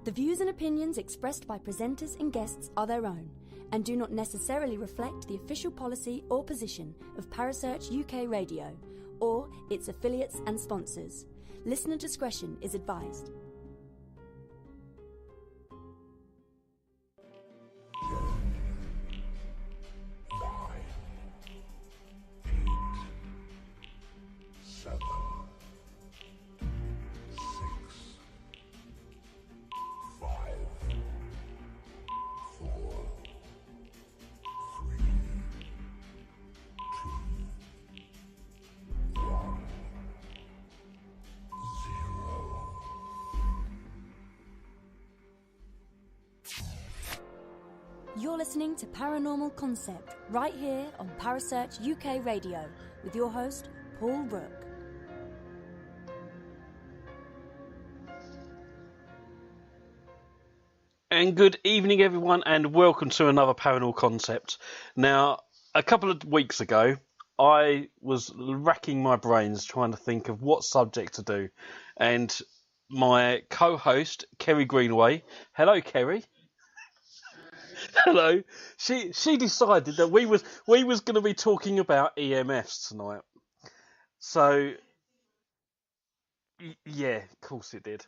The views and opinions expressed by presenters and guests are their own and do not necessarily reflect the official policy or position of Parasearch UK Radio or its affiliates and sponsors. Listener discretion is advised. You're listening to Paranormal Concept right here on Parasearch UK Radio with your host, Paul Rook. And good evening, everyone, and welcome to another Paranormal Concept. Now, a couple of weeks ago, I was racking my brains trying to think of what subject to do, and my co-host, Kerry Greenaway, hello, Kerry. Hello. She decided that we was going to be talking about EMFs tonight. So, yeah, of course it did.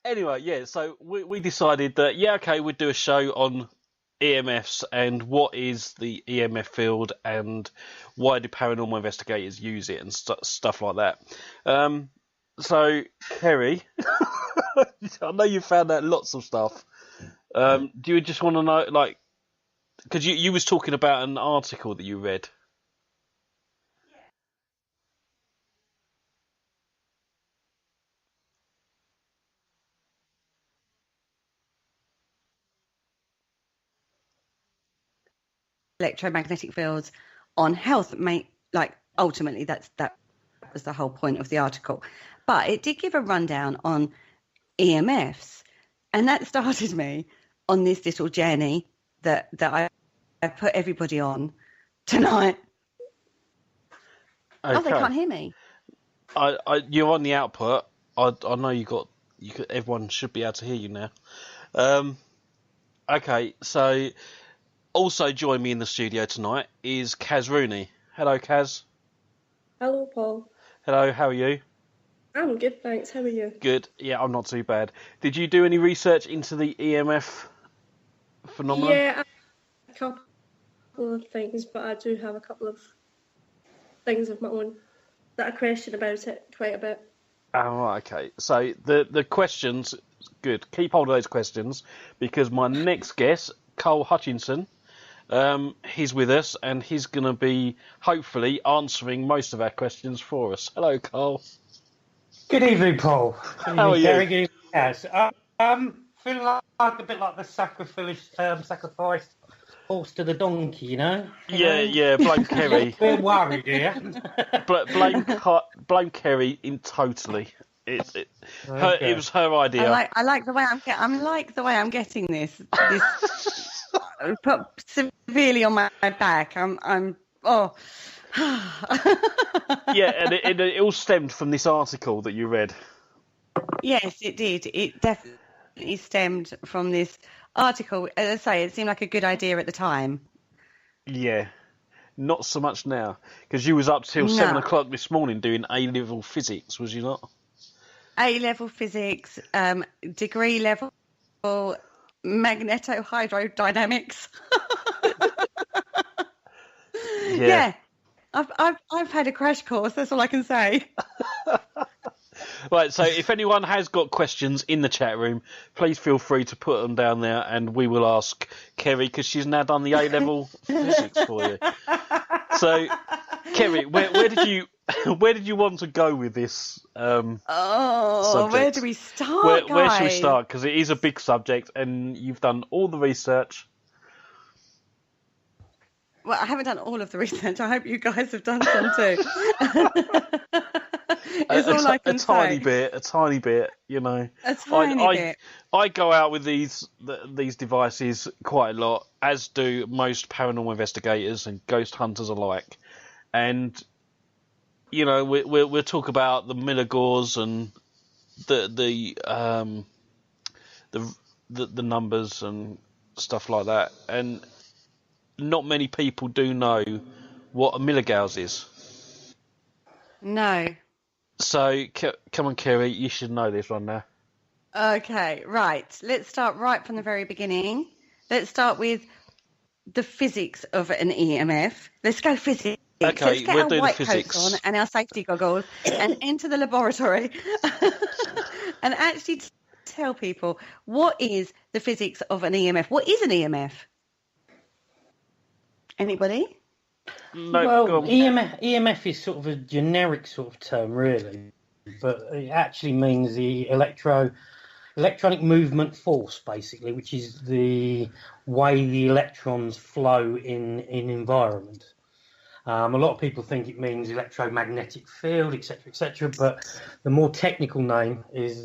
Anyway, yeah, so we decided that, yeah, okay, we'd do a show on EMFs and what is the EMF field and why do paranormal investigators use it and stuff like that. So, Kerry, I know you found out lots of stuff. Do you just want to know, like, because you was talking about an article that you read. Electromagnetic fields on health, ultimately that was the whole point of the article. But it did give a rundown on EMFs, and that started me on this little journey that I put everybody on tonight. Okay. Oh, they can't hear me. You're on the output. I know everyone should be able to hear you now. Okay, so also joining me in the studio tonight is Kaz Rooney. Hello, Kaz. Hello, Paul. Hello, how are you? I'm good, thanks. How are you? Good. Yeah, I'm not too bad. Did you do any research into the EMF phenomenon? Yeah, a couple of things, but I do have a couple of things of my own that I question about it quite a bit. Oh, right, okay. So the questions, good. Keep hold of those questions because my next guest, Carl Huchinson, he's with us and he's going to be hopefully answering most of our questions for us. Hello, Carl. Good evening, Paul. How are you? Good evening, yes. Feeling like a bit like the sacrifice horse to the donkey, you know? Yeah, blame Kerry. A bit worried here. Blame Kerry in totally. It was her idea. I like the way I'm getting this put severely on my back. Yeah, and it all stemmed from this article that you read. Yes, it did. It definitely stemmed from this article. As I say, it seemed like a good idea at the time. Yeah, not so much now, because you was up till 7 o'clock this morning doing A-level physics, was you not? A-level physics, degree level magnetohydrodynamics. Yeah. I've had a crash course. That's all I can say. Right. So if anyone has got questions in the chat room, please feel free to put them down there, and we will ask Kerry because she's now done the A-level physics for you. So, Kerry, where did you want to go with this? Subject? Where do we start? Where should we start? Because it is a big subject, and you've done all the research. Well, I haven't done all of the research. I hope you guys have done some too. A tiny bit, you know. A tiny bit. I go out with these devices quite a lot, as do most paranormal investigators and ghost hunters alike. And, you know, we'll talk about the Milligores and the numbers and stuff like that, and not many people do know what a milligauss is. No. So come on, Kerry, you should know this one now. Okay, right. Let's start right from the very beginning. Let's start with the physics of an EMF. Let's go physics. Okay, Let's get we'll our do the white physics. coats on and our safety goggles and enter the laboratory and actually tell people what is the physics of an EMF. What is an EMF? Anybody? No, Well, go on. EMF is sort of a generic sort of term, really, but it actually means the electronic movement force, basically, which is the way the electrons flow in environment. A lot of people think it means electromagnetic field, etc., but the more technical name is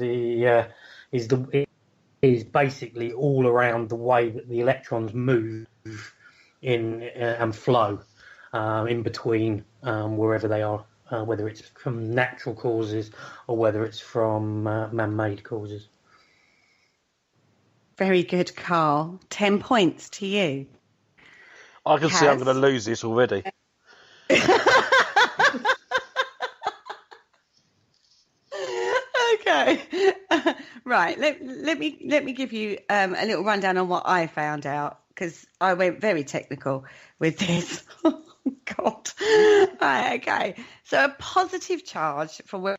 basically all around the way that the electrons move in and flow in between wherever they are, whether it's from natural causes or whether it's from man-made causes. Very good, Carl. 10 points to you. I can see I'm going to lose this already. Okay. Right. Let me give you a little rundown on what I found out, because I went very technical with this. Oh, God. Right, okay. So a positive charge from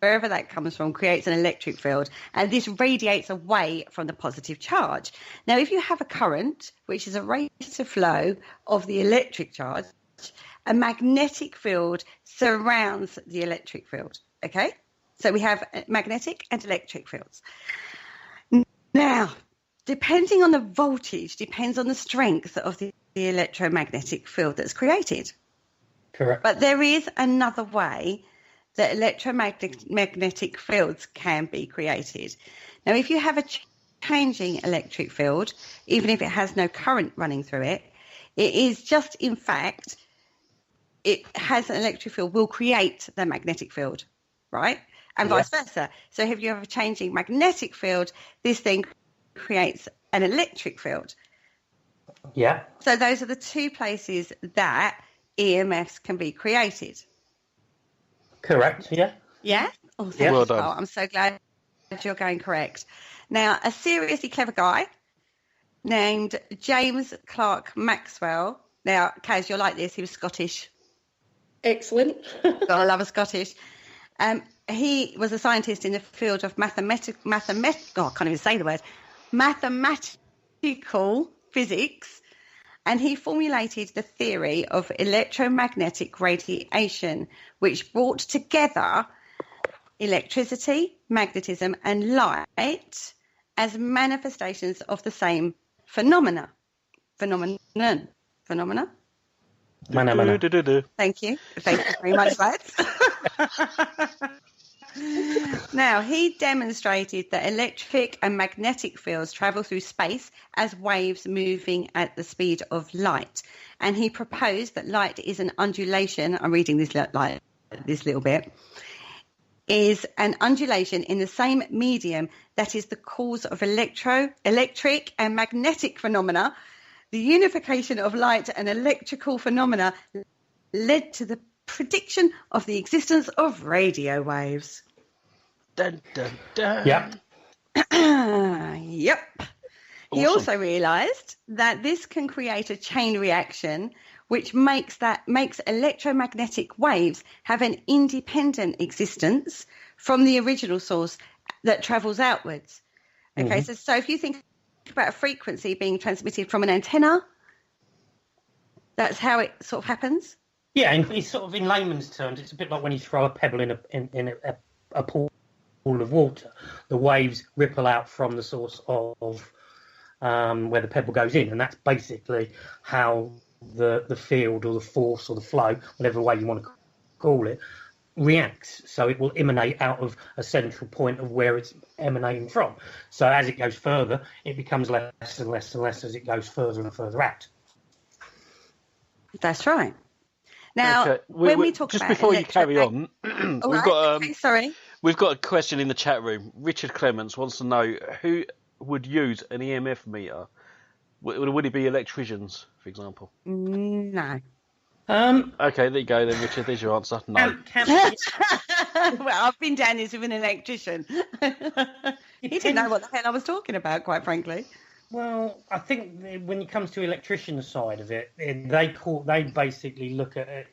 wherever that comes from creates an electric field, and this radiates away from the positive charge. Now, if you have a current, which is a rate of flow of the electric charge, a magnetic field surrounds the electric field. Okay? So we have magnetic and electric fields. Now, depending on the voltage, depends on the strength of the electromagnetic field that's created. Correct. But there is another way that electromagnetic fields can be created. Now, if you have a changing electric field, even if it has no current running through it, it is just, in fact, it has an electric field will create the magnetic field, right? And vice versa. So if you have a changing magnetic field, this thing creates an electric field. Yeah. So those are the two places that EMFs can be created. Correct, yeah. Yeah? Oh, thank Well you, done. Carl. I'm so glad you're going correct. Now, a seriously clever guy named James Clerk Maxwell. Now, Kaz, you're like this. He was Scottish. Excellent. Gotta love a Scottish. He was a scientist in the field of mathematical physics, and he formulated the theory of electromagnetic radiation, which brought together electricity, magnetism, and light as manifestations of the same phenomenon. Phenomena. Thank you very much, lads. Now, he demonstrated that electric and magnetic fields travel through space as waves moving at the speed of light. And he proposed that light is an undulation. I'm reading this little bit. Is an undulation in the same medium that is the cause of electric and magnetic phenomena. The unification of light and electrical phenomena led to the prediction of the existence of radio waves. Dun, dun, dun. Yep. Yep. He Awesome. also realised that this can create a chain reaction which makes electromagnetic waves have an independent existence from the original source that travels outwards. Okay, so if you think about a frequency being transmitted from an antenna, that's how it sort of happens. Yeah, and it's sort of in layman's terms, it's a bit like when you throw a pebble in a pool of water. The waves ripple out from the source of where the pebble goes in, and that's basically how the field or the force or the flow, whatever way you want to call it, reacts. So it will emanate out of a central point of where it's emanating from. So as it goes further, it becomes less and less and less as it goes further and further out. That's right. Now, Okay. when we talk just about before you carry on, All right. Sorry. We've got a question in the chat room. Richard Clements wants to know who would use an EMF meter. Would it be electricians, for example? No. Okay, there you go then, Richard. There's your answer. No. Well, I've been down this with an electrician. He didn't know what the hell I was talking about, quite frankly. Well, I think when it comes to electrician side of it, they basically look at it.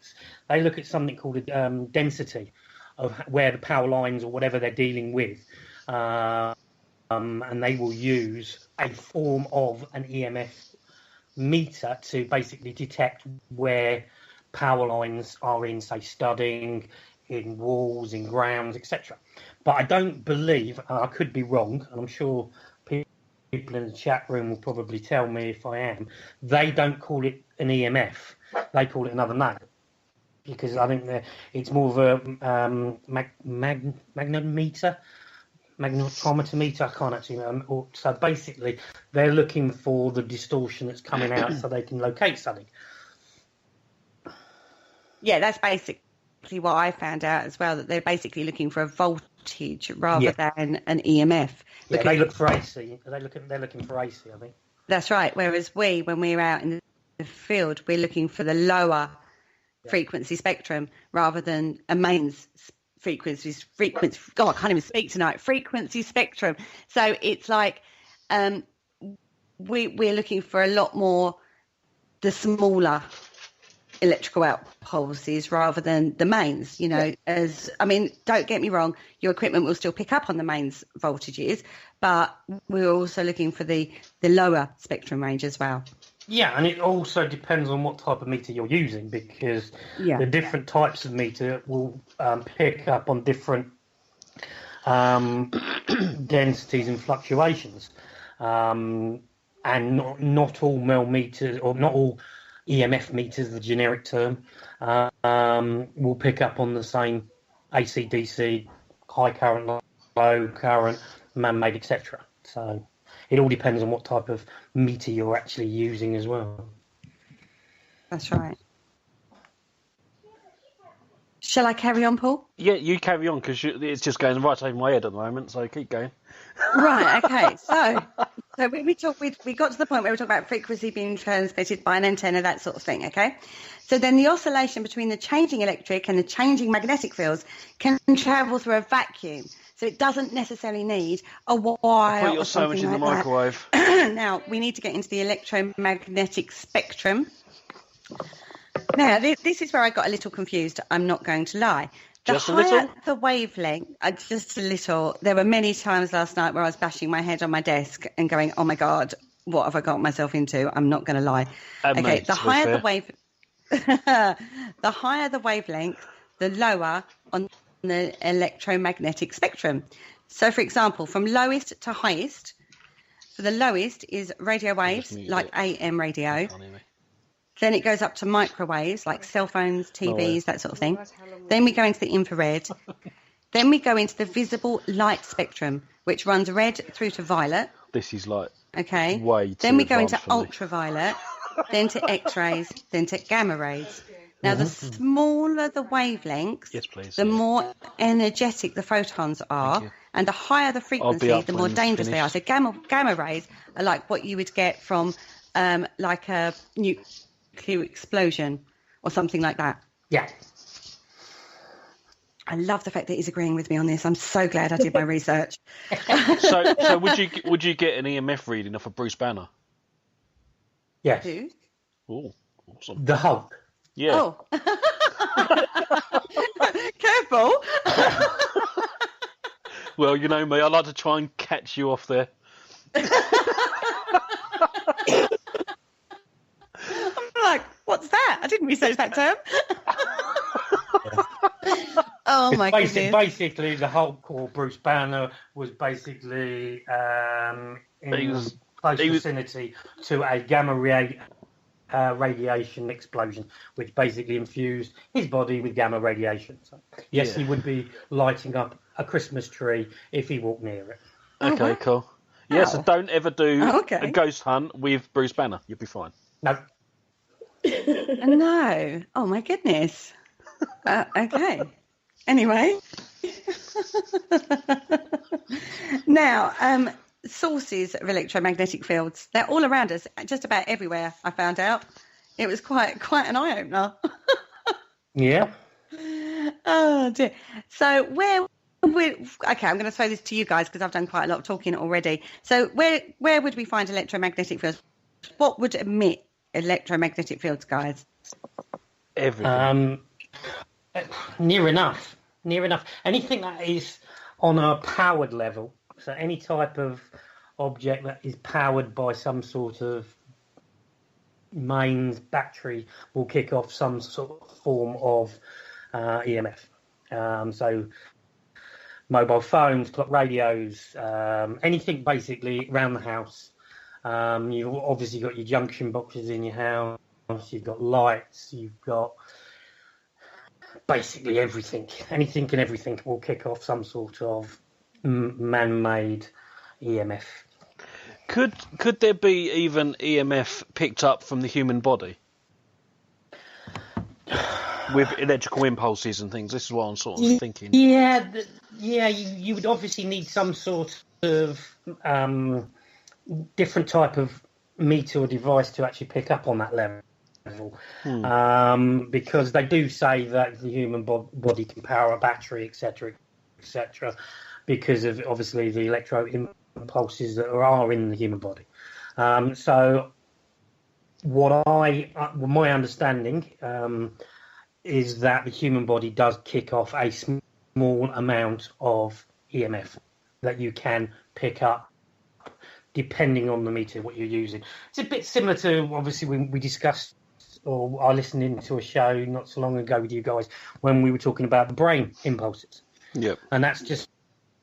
They look at something called a density of where the power lines or whatever they're dealing with, and they will use a form of an EMF meter to basically detect where power lines are in, say, studding, in walls, in grounds, etc. But I don't believe, I could be wrong, and I'm sure people in the chat room will probably tell me if I am, they don't call it an EMF. They call it another name. Because I think it's more of a magnetometer, I can't actually remember. So basically, they're looking for the distortion that's coming out so they can locate something. Yeah, that's basically what I found out as well, that they're basically looking for a voltage rather than an EMF. Yeah, they look for AC. They're looking for AC, I think. That's right. Whereas when we're out in the field, we're looking for the lower frequency spectrum rather than a mains frequency. God, I can't even speak tonight. Frequency spectrum. So it's like we're looking for a lot more the smaller electrical outpulses rather than the mains, don't get me wrong, your equipment will still pick up on the mains voltages, but we're also looking for the lower spectrum range as well. Yeah, and it also depends on what type of meter you're using, because the different types of meter will pick up on different densities and fluctuations. And not all mel meters, or not all EMF meters, the generic term, will pick up on the same AC, DC, high current, low current, man-made, etc. So it all depends on what type of meter you're actually using as well. That's right. Shall I carry on, Paul? Yeah, you carry on, because it's just going right over my head at the moment, so keep going. Right, okay. So when we got to the point where we talk about frequency being transmitted by an antenna, that sort of thing, okay? So then the oscillation between the changing electric and the changing magnetic fields can travel through a vacuum. So it doesn't necessarily need a wire Put your or something sandwich in the like microwave. Now, we need to get into the electromagnetic spectrum. Now, this is where I got a little confused. I'm not going to lie. Just a little? The wavelength, just a little. There were many times last night where I was bashing my head on my desk and going, oh, my God, what have I got myself into? I'm not going to lie. Okay, the higher the wavelength, the lower on the electromagnetic spectrum. So, for example, from lowest to highest, for the lowest is radio waves, like AM radio. Then it goes up to microwaves, like cell phones, TVs, that sort of thing. Then we go into the infrared. Then we go into the visible light spectrum, which runs red through to violet. This is like way too Then we go into ultraviolet, then to X-rays, then to gamma rays. Now, the smaller the wavelengths, yes, please, the more energetic the photons are, and the higher the frequency, the more dangerous they are. So gamma rays are like what you would get from like a nuclear explosion or something like that. Yeah. I love the fact that he's agreeing with me on this. I'm so glad I did my research. So would you get an EMF reading off of Bruce Banner? Yes. Who? Oh, awesome. The Hulk. Yeah. Oh. Careful. Well, you know me, I like to try and catch you off there. I'm like, what's that? I didn't research that term. Oh my goodness. Basically, the Hulk or Bruce Banner was basically in close vicinity to a gamma radiation explosion, which basically infused his body with gamma radiation. So, yes, he would be lighting up a Christmas tree if he walked near it. Okay, cool. Yeah, so don't ever do a ghost hunt with Bruce Banner. You'll be fine. No. No. Oh my goodness. Okay. Anyway. Now, sources of electromagnetic fields, they're all around us, just about everywhere, I found out. It was quite an eye-opener. Yeah. Oh, dear. So okay, I'm going to throw this to you guys because I've done quite a lot of talking already. So where would we find electromagnetic fields? What would emit electromagnetic fields, guys? Everything. Near enough. Anything that is on a powered level, so any type of object that is powered by some sort of mains battery will kick off some sort of form of EMF. So mobile phones, clock radios, anything basically around the house. You've obviously got your junction boxes in your house, you've got lights, you've got basically everything. Anything and everything will kick off some sort of man-made EMF. Could there be even EMF picked up from the human body? With electrical impulses and things. This is what I'm sort of thinking. Yeah, you would obviously need some sort of different type of meter or device to actually pick up on that level. Because they do say that the human body can power a battery, etc., because of obviously the electro impulses that are in the human body. So my understanding is that the human body does kick off a small amount of EMF that you can pick up depending on the meter, what you're using. It's a bit similar to, obviously, when we discussed, or I listened into a show not so long ago with you guys when we were talking about the brain impulses. Yep. And that's just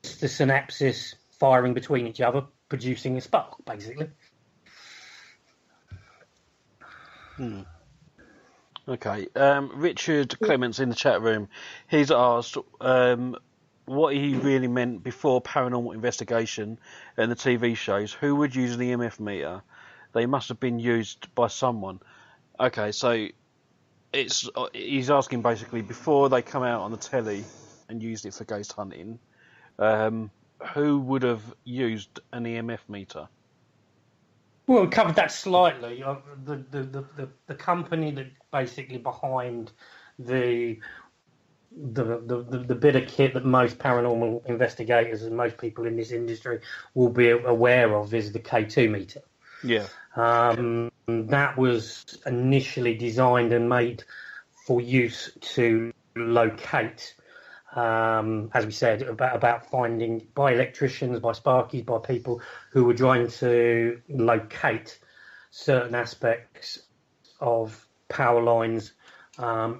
the synapses firing between each other, producing a spark, basically. Okay. Richard Clements in the chat room, he's asked what he really meant before Paranormal Investigation and the TV shows. Who would use an EMF meter? They must have been used by someone. Okay, so he's asking basically before they come out on the telly and used it for ghost hunting, who would have used an EMF meter? Well, we covered that slightly. The company that basically behind the bit of kit that most paranormal investigators and most people in this industry will be aware of is the K2 meter. Yeah. That was initially designed and made for use to locate, as we said, about finding by electricians, by sparkies, by people who were trying to locate certain aspects of power lines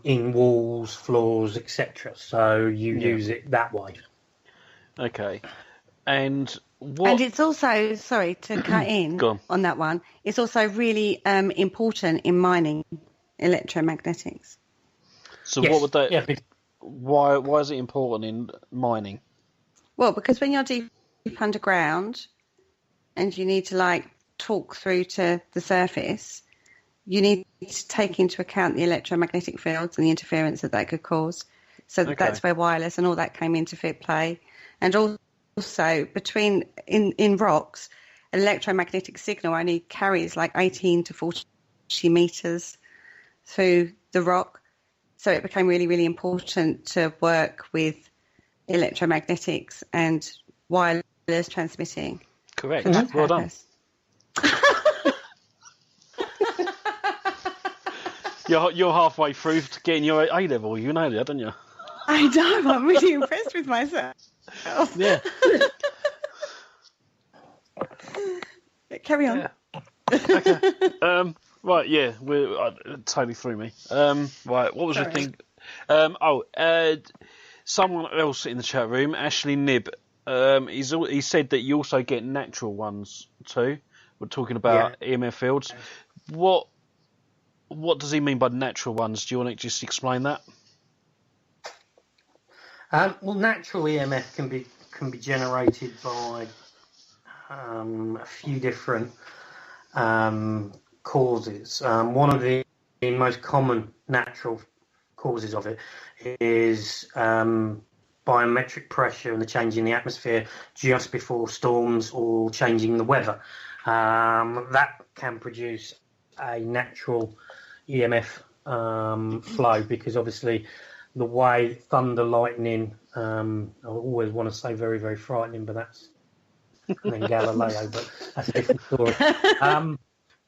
in walls, floors, etc. So you use it that way. Okay. And it's also, sorry to cut in on that one, it's also really important in mining electromagnetics. So what would that... Yeah. Why is it important in mining? Well, because when you're deep underground and you need to talk through to the surface, you need to take into account the electromagnetic fields and the interference that could cause. So that's where wireless and all that came into play. And also between in rocks, an electromagnetic signal only carries 18 to 40 meters through the rock. So it became really, really important to work with electromagnetics and wireless transmitting. Correct. Well done. You're halfway through to getting your A-level. You know that, don't you? I know. I'm really impressed with myself. Yeah. Carry on. Yeah. Okay. Right, yeah, totally threw me. Right, what was the thing? Someone else in the chat room, Ashley Nibb, he said that you also get natural ones too. We're talking about EMF fields. What does he mean by natural ones? Do you want to just explain that? Well, natural EMF can be generated by a few different causes. One of the most common natural causes of it is biometric pressure and the change in the atmosphere just before storms or changing the weather. That can produce a natural EMF flow, because obviously the way thunder, lightning, I always want to say very, very frightening, but that's and then Galileo, but that's a different story.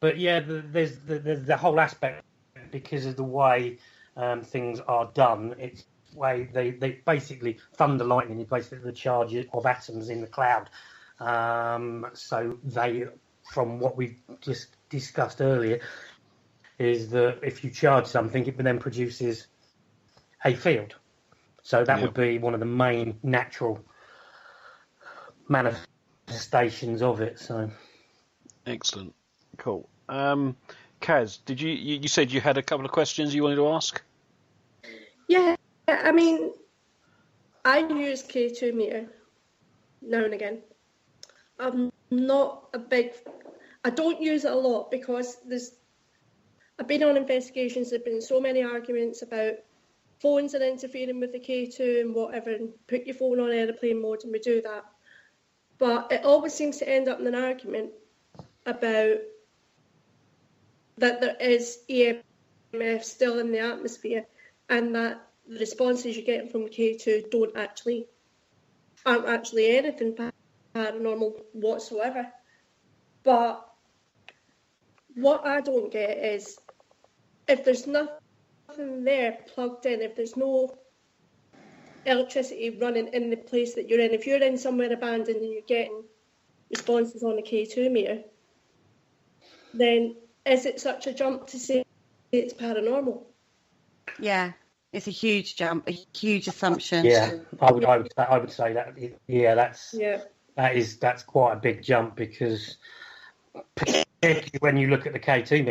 But yeah, there's the whole aspect, because of the way things are done. It's way they basically, thunder, lightning is basically the charge of atoms in the cloud. So they, from what we just discussed earlier, is that if you charge something, it then produces a field. So that would be one of the main natural manifestations of it. So excellent, cool. Kaz, did you said you had a couple of questions you wanted to ask? Yeah, I mean, I use K2 meter now and again. I'm not a big. I don't use it a lot because I've been on investigations. There've been so many arguments about phones are interfering with the K2 and whatever, and put your phone on airplane mode, and we do that. But it always seems to end up in an argument about that there is EMF still in the atmosphere, and that the responses you're getting from the K2 aren't actually anything paranormal whatsoever. But what I don't get is, if there's nothing there plugged in, if there's no electricity running in the place that you're in, if you're in somewhere abandoned and you're getting responses on the K2 meter, then is it such a jump to say it's paranormal? Yeah, it's a huge jump, a huge assumption. Yeah, I would say that. Yeah, that's quite a big jump, because particularly when you look at the K2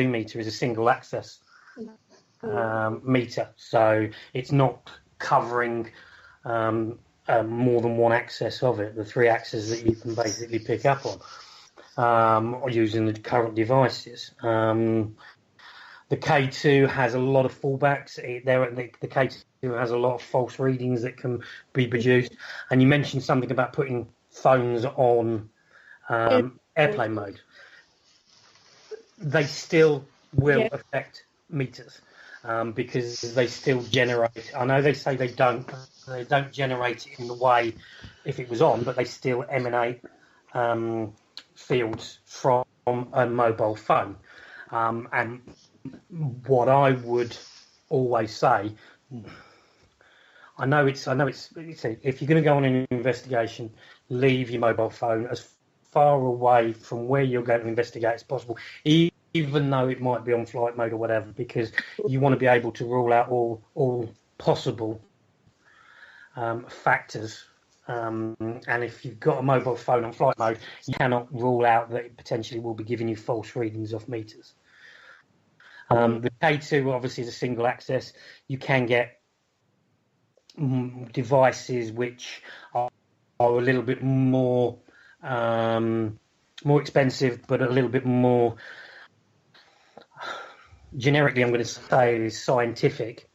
meter is a single access meter, so it's not covering more than one access of it, the three axes that you can basically pick up on using the current devices. The K2 has a lot of fallbacks. The K2 has a lot of false readings that can be produced. And you mentioned something about putting phones on airplane mode. They still will affect meters, because they still generate. I know they say they don't generate it in the way if it was on, but they still emanate fields from a mobile phone. And what I would always say, I know it's if you're going to go on an investigation, leave your mobile phone as far away from where you're going to investigate as possible, even though it might be on flight mode or whatever, because you want to be able to rule out all possible factors. And if you've got a mobile phone on flight mode, you cannot rule out that it potentially will be giving you false readings off meters. The K2 obviously is a single access. You can get devices which are a little bit more expensive, but a little bit more generically, I'm going to say, is scientific,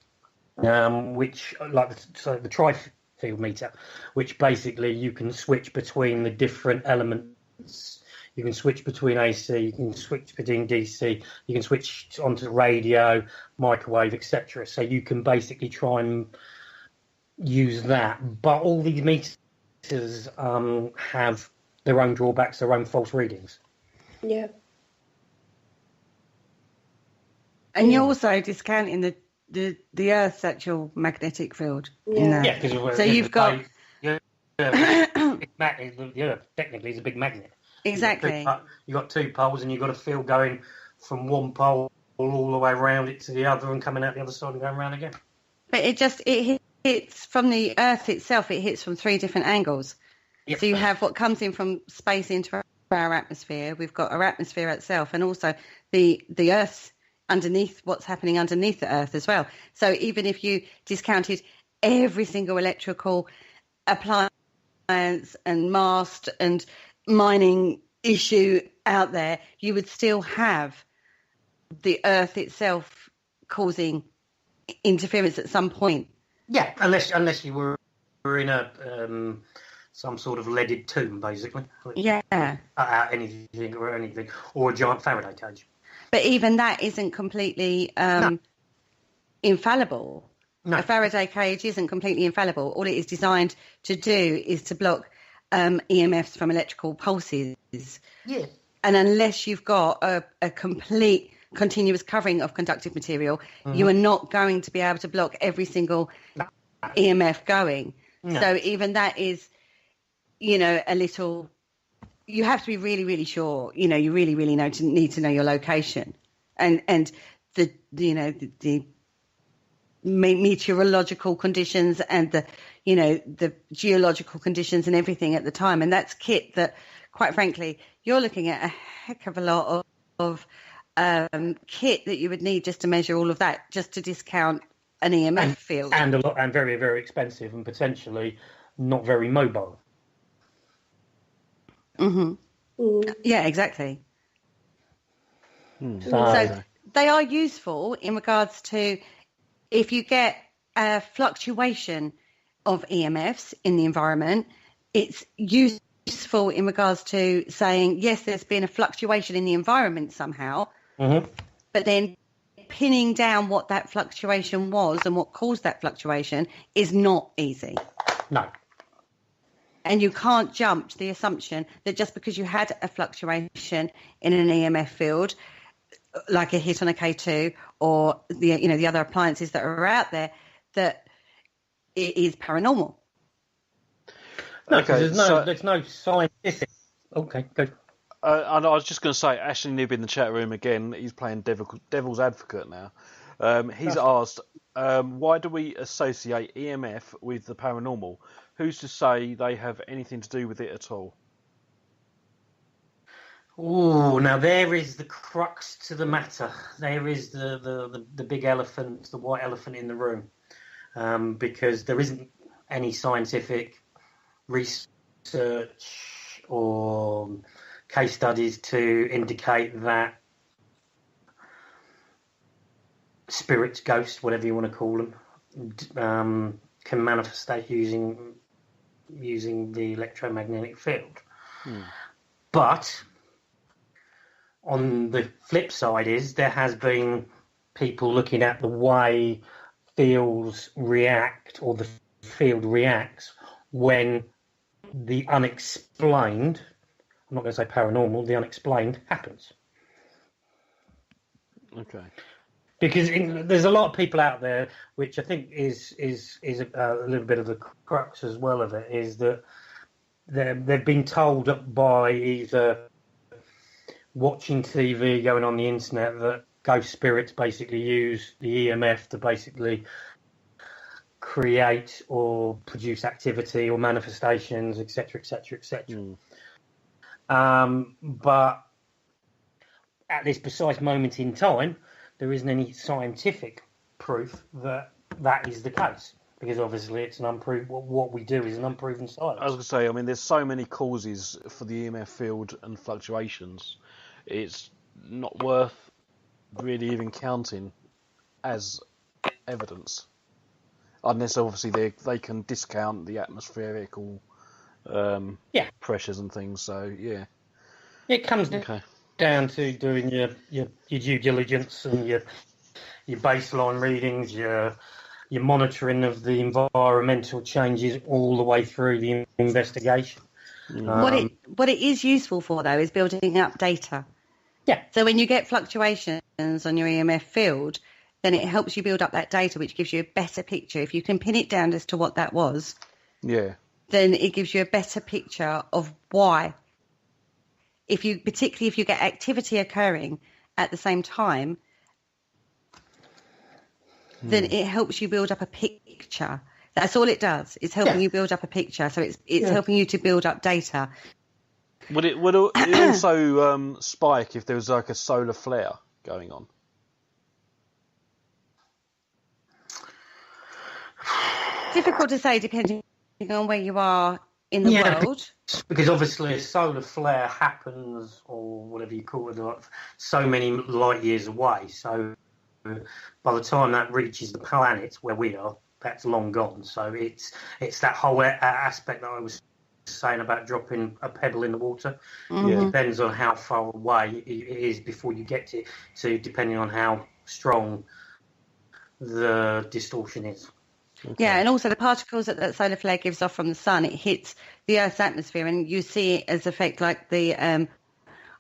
which like the tri-field meter, which basically you can switch between the different elements. You can switch between AC, you can switch between DC, you can switch onto radio, microwave, etc. So you can basically try and use that. But all these meters have their own drawbacks, their own false readings. Yeah. And you're also discounting the Earth's actual magnetic field. Yeah, because so you've got the Earth technically is a big magnet. Exactly. You've got two poles, and you've got a field going from one pole all the way around it to the other, and coming out the other side and going around again. But it hits from the Earth itself. It hits from three different angles. Yep. So you have what comes in from space into our atmosphere. We've got our atmosphere itself, and also the Earth's underneath, what's happening underneath the Earth as well. So even if you discounted every single electrical appliance and mast and mining issue out there, you would still have the Earth itself causing interference at some point. Yeah, unless you were in a some sort of leaded tomb, basically. Yeah. Out anything, or a giant Faraday cage. But even that isn't completely infallible. No. A Faraday cage isn't completely infallible. All it is designed to do is to block EMFs from electrical pulses. Yeah. And unless you've got a complete continuous covering of conductive material, you are not going to be able to block every single EMF going. No. So even that is, a little... You have to be really, really sure. You really, really need to know your location, and the meteorological conditions and the geological conditions and everything at the time. And that's kit that, quite frankly, you're looking at a heck of a lot of kit that you would need just to measure all of that, just to discount an EMF field. And very, very expensive and potentially not very mobile. Yeah, exactly. So So they are useful in regards to if you get a fluctuation of EMFs in the environment, it's useful in regards to saying, yes, there's been a fluctuation in the environment somehow, but then pinning down what that fluctuation was and what caused that fluctuation is not easy. No. And you can't jump to the assumption that just because you had a fluctuation in an EMF field, like a hit on a K2 or the other appliances that are out there, that it is paranormal. No, because there's no scientific. Okay, good. I was just going to say, Ashley Nib in the chat room again. He's playing devil's advocate now. He's asked, why do we associate EMF with the paranormal? Who's to say they have anything to do with it at all? Oh, now there is the crux to the matter. There is the big elephant, the white elephant in the room, because there isn't any scientific research or case studies to indicate that spirits, ghosts, whatever you want to call them, can manifestate using the electromagnetic field. But on the flip side is there has been people looking at the way fields react or the field reacts when the unexplained, I'm not going to say paranormal, the unexplained happens. Okay. Because there's a lot of people out there, which I think is a little bit of the crux as well of it, is that they've been told by either watching TV, going on the internet, that ghost spirits basically use the EMF to basically create or produce activity or manifestations, etc., etc., etc. But at this precise moment in time, there isn't any scientific proof that that is the case, because obviously it's an unproven. What we do is an unproven science. I was going to say, I mean, there's so many causes for the EMF field and fluctuations. It's not worth really even counting as evidence, unless obviously they can discount the atmospherical pressures and things. So yeah, it comes down to doing your due diligence and your baseline readings, your monitoring of the environmental changes all the way through the investigation. What it is useful for, though, is building up data. Yeah. So when you get fluctuations on your EMF field, then it helps you build up that data, which gives you a better picture. If you can pin it down as to what that was, then it gives you a better picture of why. Particularly if you get activity occurring at the same time, then it helps you build up a picture. That's all it does. It's helping you build up a picture. So it's helping you to build up data. Would it also spike if there was like a solar flare going on? Difficult to say, depending on where you are in the world. Because obviously a solar flare happens, or whatever you call it, like so many light years away. So by the time that reaches the planet where we are, that's long gone. So it's that whole aspect that I was saying about dropping a pebble in the water. It depends on how far away it is before you get to depending on how strong the distortion is. Okay. Yeah, and also the particles that solar flare gives off from the sun, it hits the Earth's atmosphere, and you see it as effect like the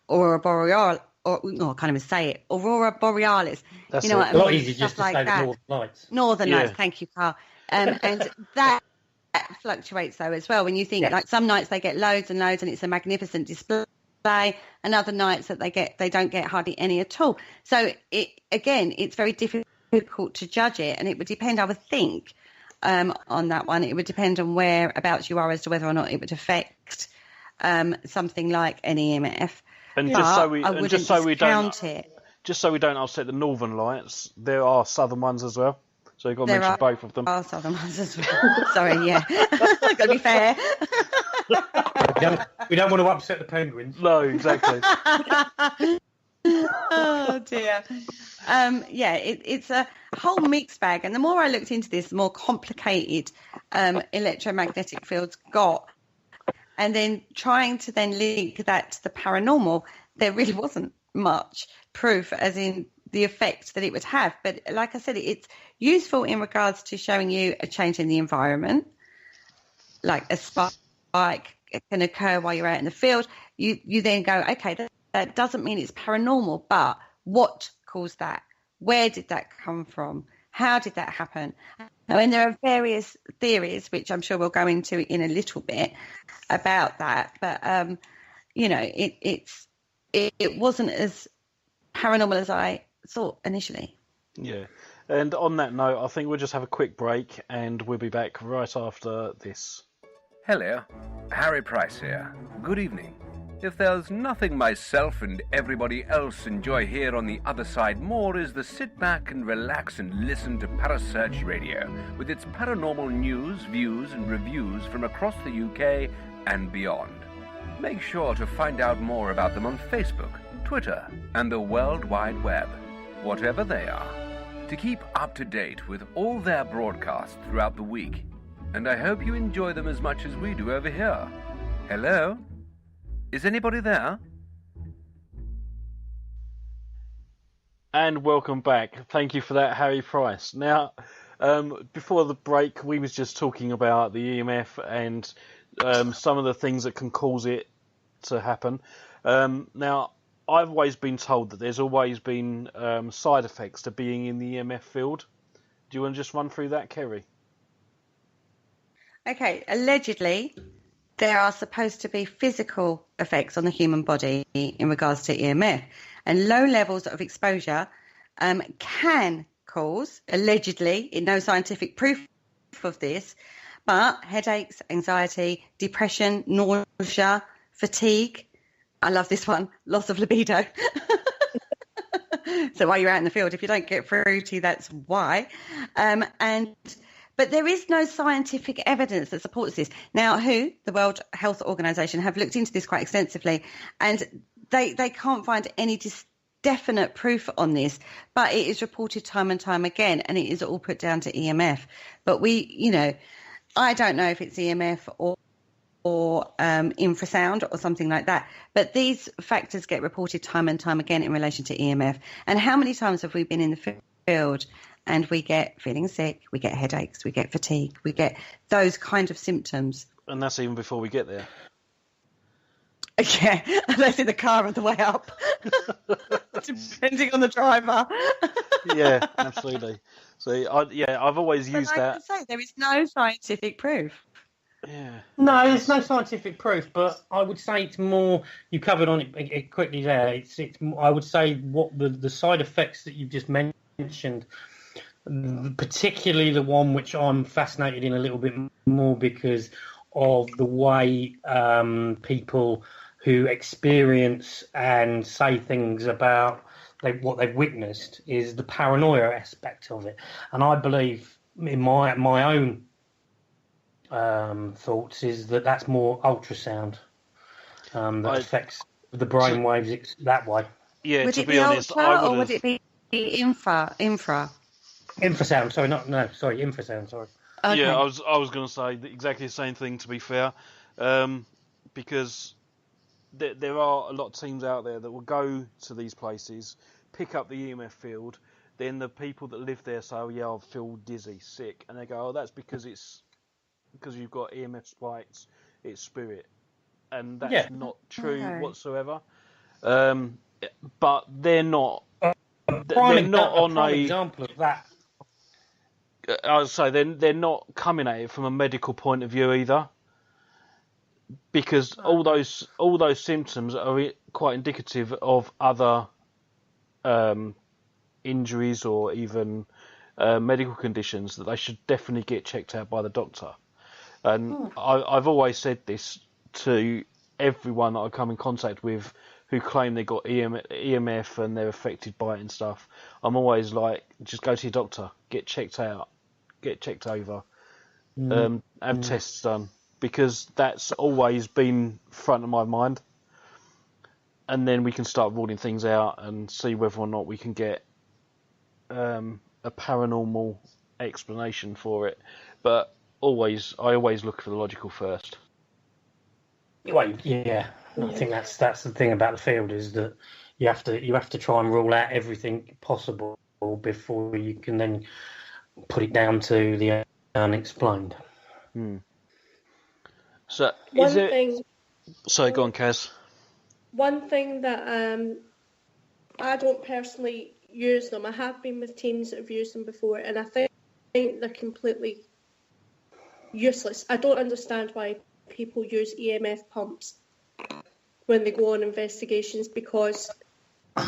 aurora boreal, or I can't even say it, aurora borealis. That's you know what I a mean? lot easier just to say the northern lights. Northern lights, thank you, Carl. And that fluctuates though as well. When you think like some nights they get loads and loads, and it's a magnificent display, and other nights that they don't get hardly any at all. So it's very difficult to judge it, and it would depend, I would think. On that one, it would depend on whereabouts you are as to whether or not it would affect something like an EMF. And just so we don't upset the northern lights, there are southern ones as well. So you've got to mention both of them. There are southern ones as well. Sorry, yeah, got to be fair. We don't want to upset the penguins. No, exactly. Oh dear. It's a whole mixed bag, and the more I looked into this, the more complicated electromagnetic fields got. And then trying to then link that to the paranormal, there really wasn't much proof as in the effect that it would have. But like I said, it's useful in regards to showing you a change in the environment, like a spike can occur while you're out in the field. You then go, okay, that doesn't mean it's paranormal, but what caused that? Where did that come from? How did that happen? I mean, there are various theories, which I'm sure we'll go into in a little bit about that. But, it wasn't as paranormal as I thought initially. Yeah. And on that note, I think we'll just have a quick break, and we'll be back right after this. Hello, Harry Price here. Good evening. If there's nothing myself and everybody else enjoy here on the other side more is the sit back and relax and listen to Parasearch Radio with its paranormal news, views and reviews from across the UK and beyond. Make sure to find out more about them on Facebook, Twitter and the World Wide Web, whatever they are, to keep up to date with all their broadcasts throughout the week. And I hope you enjoy them as much as we do over here. Hello? Is anybody there? And welcome back. Thank you for that, Harry Price. Now, before the break, we was just talking about the EMF and some of the things that can cause it to happen. Now, I've always been told that there's always been side effects to being in the EMF field. Do you want to just run through that, Kerry? Okay, allegedly, there are supposed to be physical effects on the human body in regards to EMF, and low levels of exposure can cause, allegedly, no scientific proof of this, but headaches, anxiety, depression, nausea, fatigue. I love this one, loss of libido. So while you're out in the field, if you don't get fruity, that's why. But there is no scientific evidence that supports this. Now, the World Health Organization, have looked into this quite extensively, and they can't find any definite proof on this, but it is reported time and time again, and it is all put down to EMF. But I don't know if it's EMF or infrasound or something like that. But these factors get reported time and time again in relation to EMF. And how many times have we been in the field and we get feeling sick, we get headaches, we get fatigue, we get those kind of symptoms? And that's even before we get there. Yeah, unless in the car on the way up, depending on the driver. Yeah, absolutely. So, I've always used that. Like I say, there is no scientific proof. Yeah. No, there's no scientific proof, but I would say it's more. You covered on it quickly there. It's. I would say what the side effects that you've just mentioned, particularly the one which I'm fascinated in a little bit more because of the way people who experience and say things about what they've witnessed is the paranoia aspect of it. And I believe in my own thoughts is that's more ultrasound that affects the brain waves that way. Yeah, would to it be honest, ultra or would it be infra? Infrasound. Sorry, infrasound. Sorry. Okay. Yeah, I was going to say exactly the same thing, to be fair, because there are a lot of teams out there that will go to these places, pick up the EMF field, then the people that live there say, "Oh yeah, I feel dizzy, sick," and they go, "Oh, that's because you've got EMF spikes, it's spirit," and that's not true whatsoever. But they're not. They're not on a example of that. I would say they're not coming at it from a medical point of view either, because all those symptoms are quite indicative of other injuries or even medical conditions that they should definitely get checked out by the doctor. And I've always said this to everyone that I come in contact with who claim they got EMF and they're affected by it and stuff. I'm always like, just go to your doctor, get checked out, get checked over, have tests done, because that's always been front of my mind. And then we can start ruling things out and see whether or not we can get a paranormal explanation for it. But I always look for the logical first. Well, yeah, I think that's the thing about the field, is that you have to try and rule out everything possible before you can then put it down to the unexplained. So Sorry, go on, Kaz. One thing that I don't personally use them. I have been with teams that have used them before, and I think they're completely useless. I don't understand why people use EMF pumps when they go on investigations, because an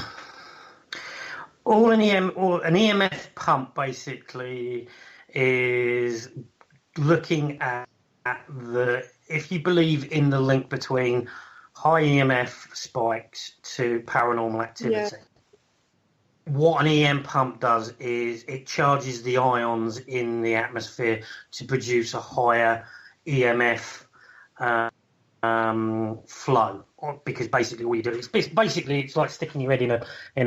EMF pump basically is looking at if you believe in the link between high EMF spikes to paranormal activity. What an EM pump does is it charges the ions in the atmosphere to produce a higher EMF flow, because basically all you do is it's like sticking your head in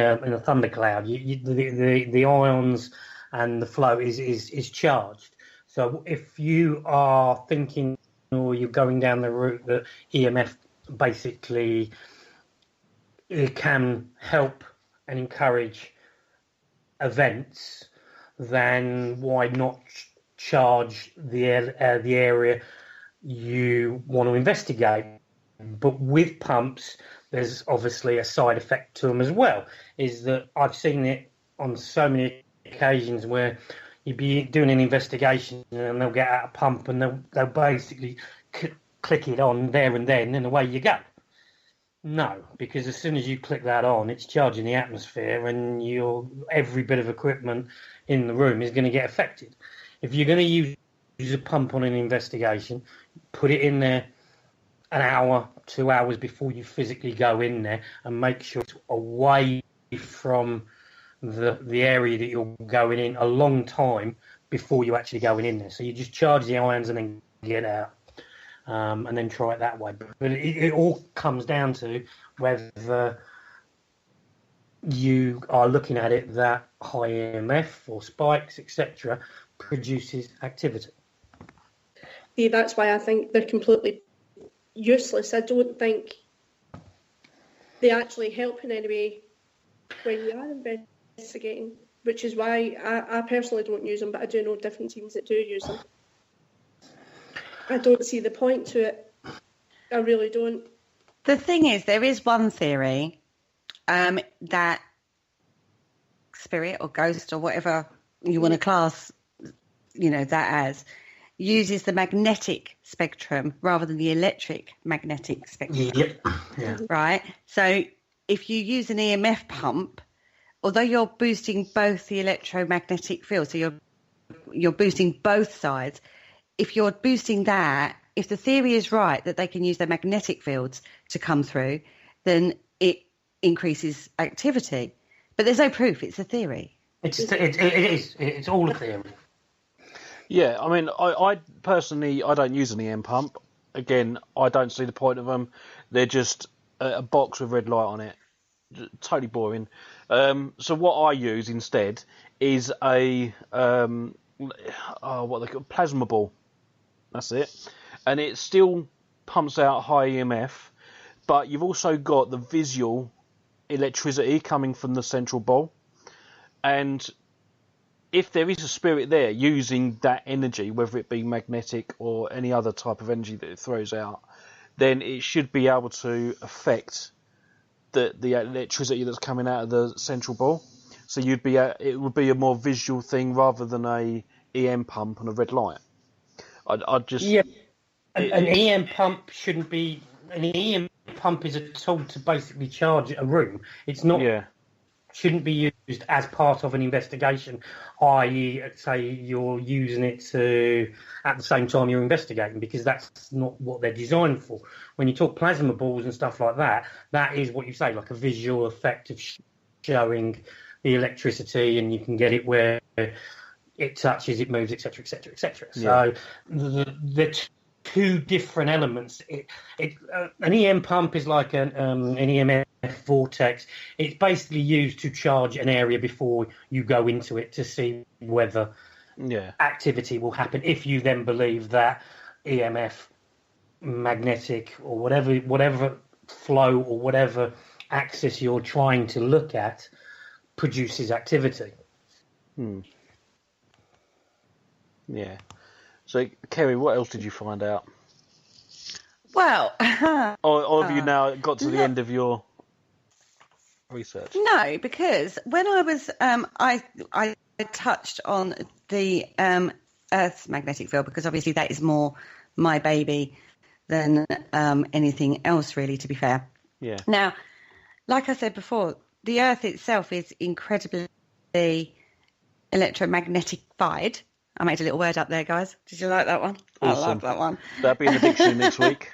a thundercloud. The ions and the flow is charged. So if you are thinking, or you're going down the route that EMF basically it can help and encourage events, then why not charge the area you want to investigate? But with pumps, there's obviously a side effect to them as well, is that I've seen it on so many occasions where you'd be doing an investigation and they'll get out a pump and they'll basically click it on there and then, and away you go. No, because as soon as you click that on, it's charging the atmosphere, and every bit of equipment in the room is going to get affected. If you're going to use a pump on an investigation, put it in there an hour, 2 hours before you physically go in there, and make sure it's away from the area that you're going in a long time before you actually going in there. So you just charge the ions and then get out. And then try it that way. But it all comes down to whether you are looking at it that high EMF or spikes, etc., produces activity. See, that's why I think they're completely useless. I don't think they actually help in any way when you are investigating, which is why I personally don't use them, but I do know different teams that do use them. I don't see the point to it. I really don't. The thing is, there is one theory that spirit or ghost or whatever you want to class, that as, uses the magnetic spectrum rather than the electric magnetic spectrum. Yep. Yeah. Right? So if you use an EMF pump, although you're boosting both the electromagnetic field, so you're boosting both sides, if you're boosting that, if the theory is right that they can use their magnetic fields to come through, then it increases activity. But there's no proof. It's a theory. It is. It's all a theory. Yeah, I mean, I personally, I don't use an EM pump. Again, I don't see the point of them. They're just a box with red light on it. totally boring. So what I use instead is a what they call plasma ball. That's it, and it still pumps out high EMF, but you've also got the visual electricity coming from the central ball, and if there is a spirit there using that energy, whether it be magnetic or any other type of energy that it throws out, then it should be able to affect the electricity that's coming out of the central ball. So it would be a more visual thing rather than a EM pump and a red light. I'd just An EM pump shouldn't be. An EM pump is a tool to basically charge a room. It's not. Yeah. Shouldn't be used as part of an investigation, i.e., say you're using it at the same time you're investigating, because that's not what they're designed for. When you talk plasma balls and stuff like that, that is what you say, like a visual effect of showing the electricity, and you can get it where it touches, it moves, etc., etc., etc. So the two different elements. An EM pump is like an EMF vortex. It's basically used to charge an area before you go into it to see whether activity will happen. If you then believe that EMF, magnetic, or whatever flow or whatever axis you're trying to look at produces activity. Yeah. So, Kerry, what else did you find out? Well, or have you now got to the end of your research? No, because when I was, I touched on the Earth's magnetic field, because obviously that is more my baby than anything else, really, to be fair. Yeah. Now, like I said before, the Earth itself is incredibly electromagnetified. I made a little word up there, guys. Did you like that one? Awesome. I love that one. That'll be in the dictionary next week.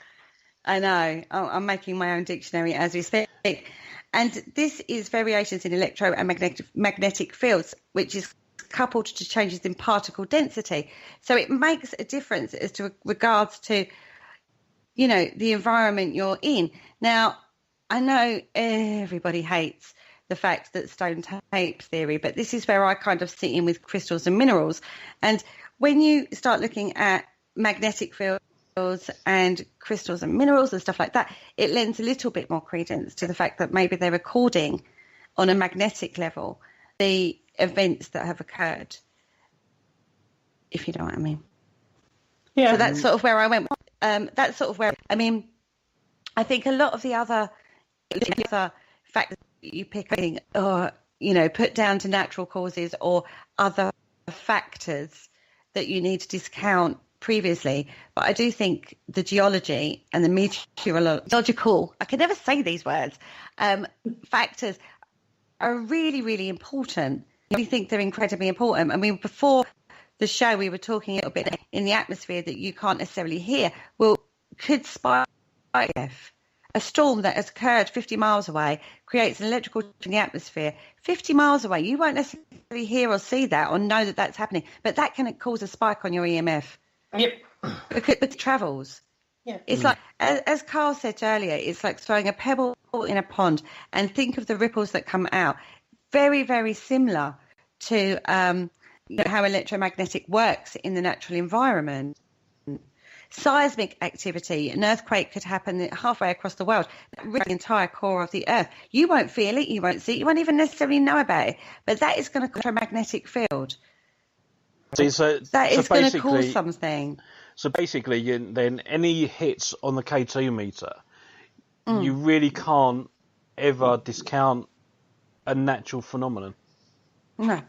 I know. I'm making my own dictionary as we speak. And this is variations in electro and magnetic fields, which is coupled to changes in particle density. So it makes a difference as to regards to, the environment you're in. Now, I know everybody hates the fact that stone tape theory, but this is where I kind of sit in with crystals and minerals. And when you start looking at magnetic fields and crystals and minerals and stuff like that, it lends a little bit more credence to the fact that maybe they're recording on a magnetic level the events that have occurred, if you know what I mean. Yeah. So that's sort of where I went. That's sort of where, I think a lot of the other factors you pick or put down to natural causes or other factors that you need to discount previously, but I do think the geology and the meteorological, I can never say these words, factors are really, really important. I think they're incredibly important. Before the show we were talking a little bit in the atmosphere that you can't necessarily hear. Well, could spike a storm that has occurred 50 miles away creates an electrical charge in the atmosphere 50 miles away. You won't necessarily hear or see that or know that that's happening, but that can cause a spike on your EMF. Yep. Because it travels. Yeah. It's like, as Carl said earlier, it's like throwing a pebble in a pond, and think of the ripples that come out. Very, very similar to how electromagnetic works in the natural environment. Seismic activity, an earthquake could happen halfway across the world, the entire core of the Earth. You won't feel it, you won't see it, you won't even necessarily know about it, but that is going to cause a magnetic field. That is going to cause something. So basically, then any hits on the K2 meter, you really can't ever discount a natural phenomenon. No.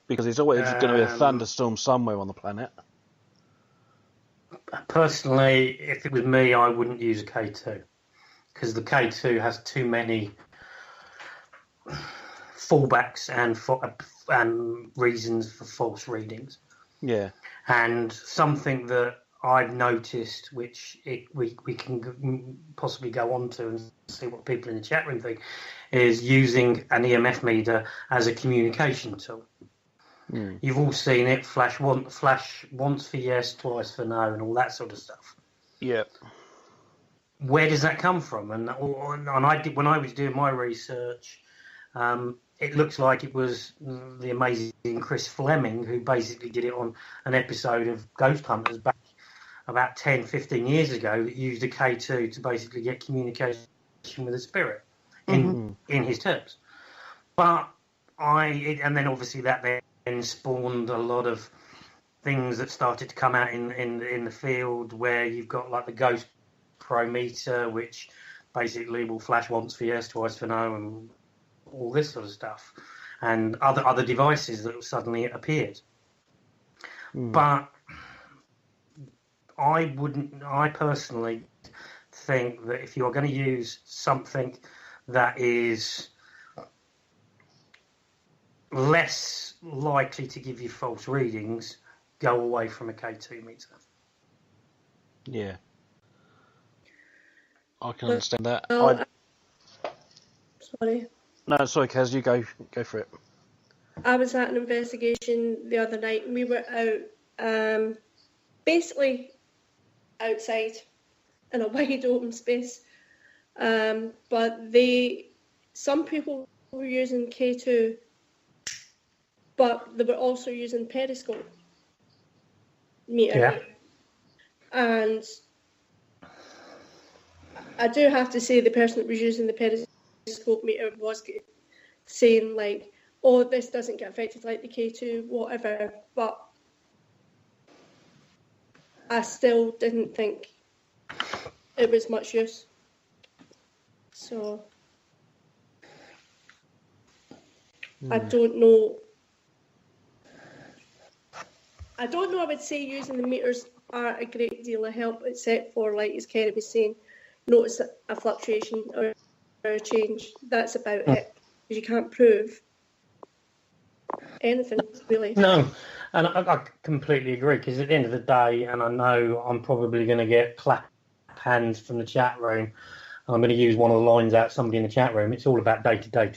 Because there's always going to be a thunderstorm somewhere on the planet. Personally, if it was me, I wouldn't use a K2 because the K2 has too many fallbacks and reasons for false readings. Yeah. And something that I've noticed, which we can possibly go on to and see what people in the chat room think, is using an EMF meter as a communication tool. You've all seen it, flash once for yes, twice for no, and all that sort of stuff. Yeah. where does that come from? And I did, when I was doing my research, it looks like it was the amazing Chris Fleming who basically did it on an episode of Ghost Hunters back about 10, 15 years ago, that used a K2 to basically get communication with a spirit in his terms. But and then obviously that then spawned a lot of things that started to come out in the field, where you've got like the Ghost Pro meter, which basically will flash once for yes, twice for no, and all this sort of stuff, and other devices that suddenly appeared. But I personally think that if you're going to use something that is less likely to give you false readings, go away from a K2 meter. Yeah. I can understand that. Sorry. No, sorry, Kaz, you go for it. I was at an investigation the other night, and we were out, basically outside in a wide open space. But some people were using K2, but they were also using periscope meter. Yeah. And I do have to say the person that was using the periscope meter was saying like, oh, this doesn't get affected like the K2, whatever. But I still didn't think it was much use. So I don't know. I would say using the meters are a great deal of help, except for, like as Kerry was saying, notice a fluctuation or a change. That's about it. Because you can't prove anything, really. No, and I completely agree, because at the end of the day, and I know I'm probably going to get clap hands from the chat room, I'm going to use one of the lines out somebody in the chat room. It's all about data.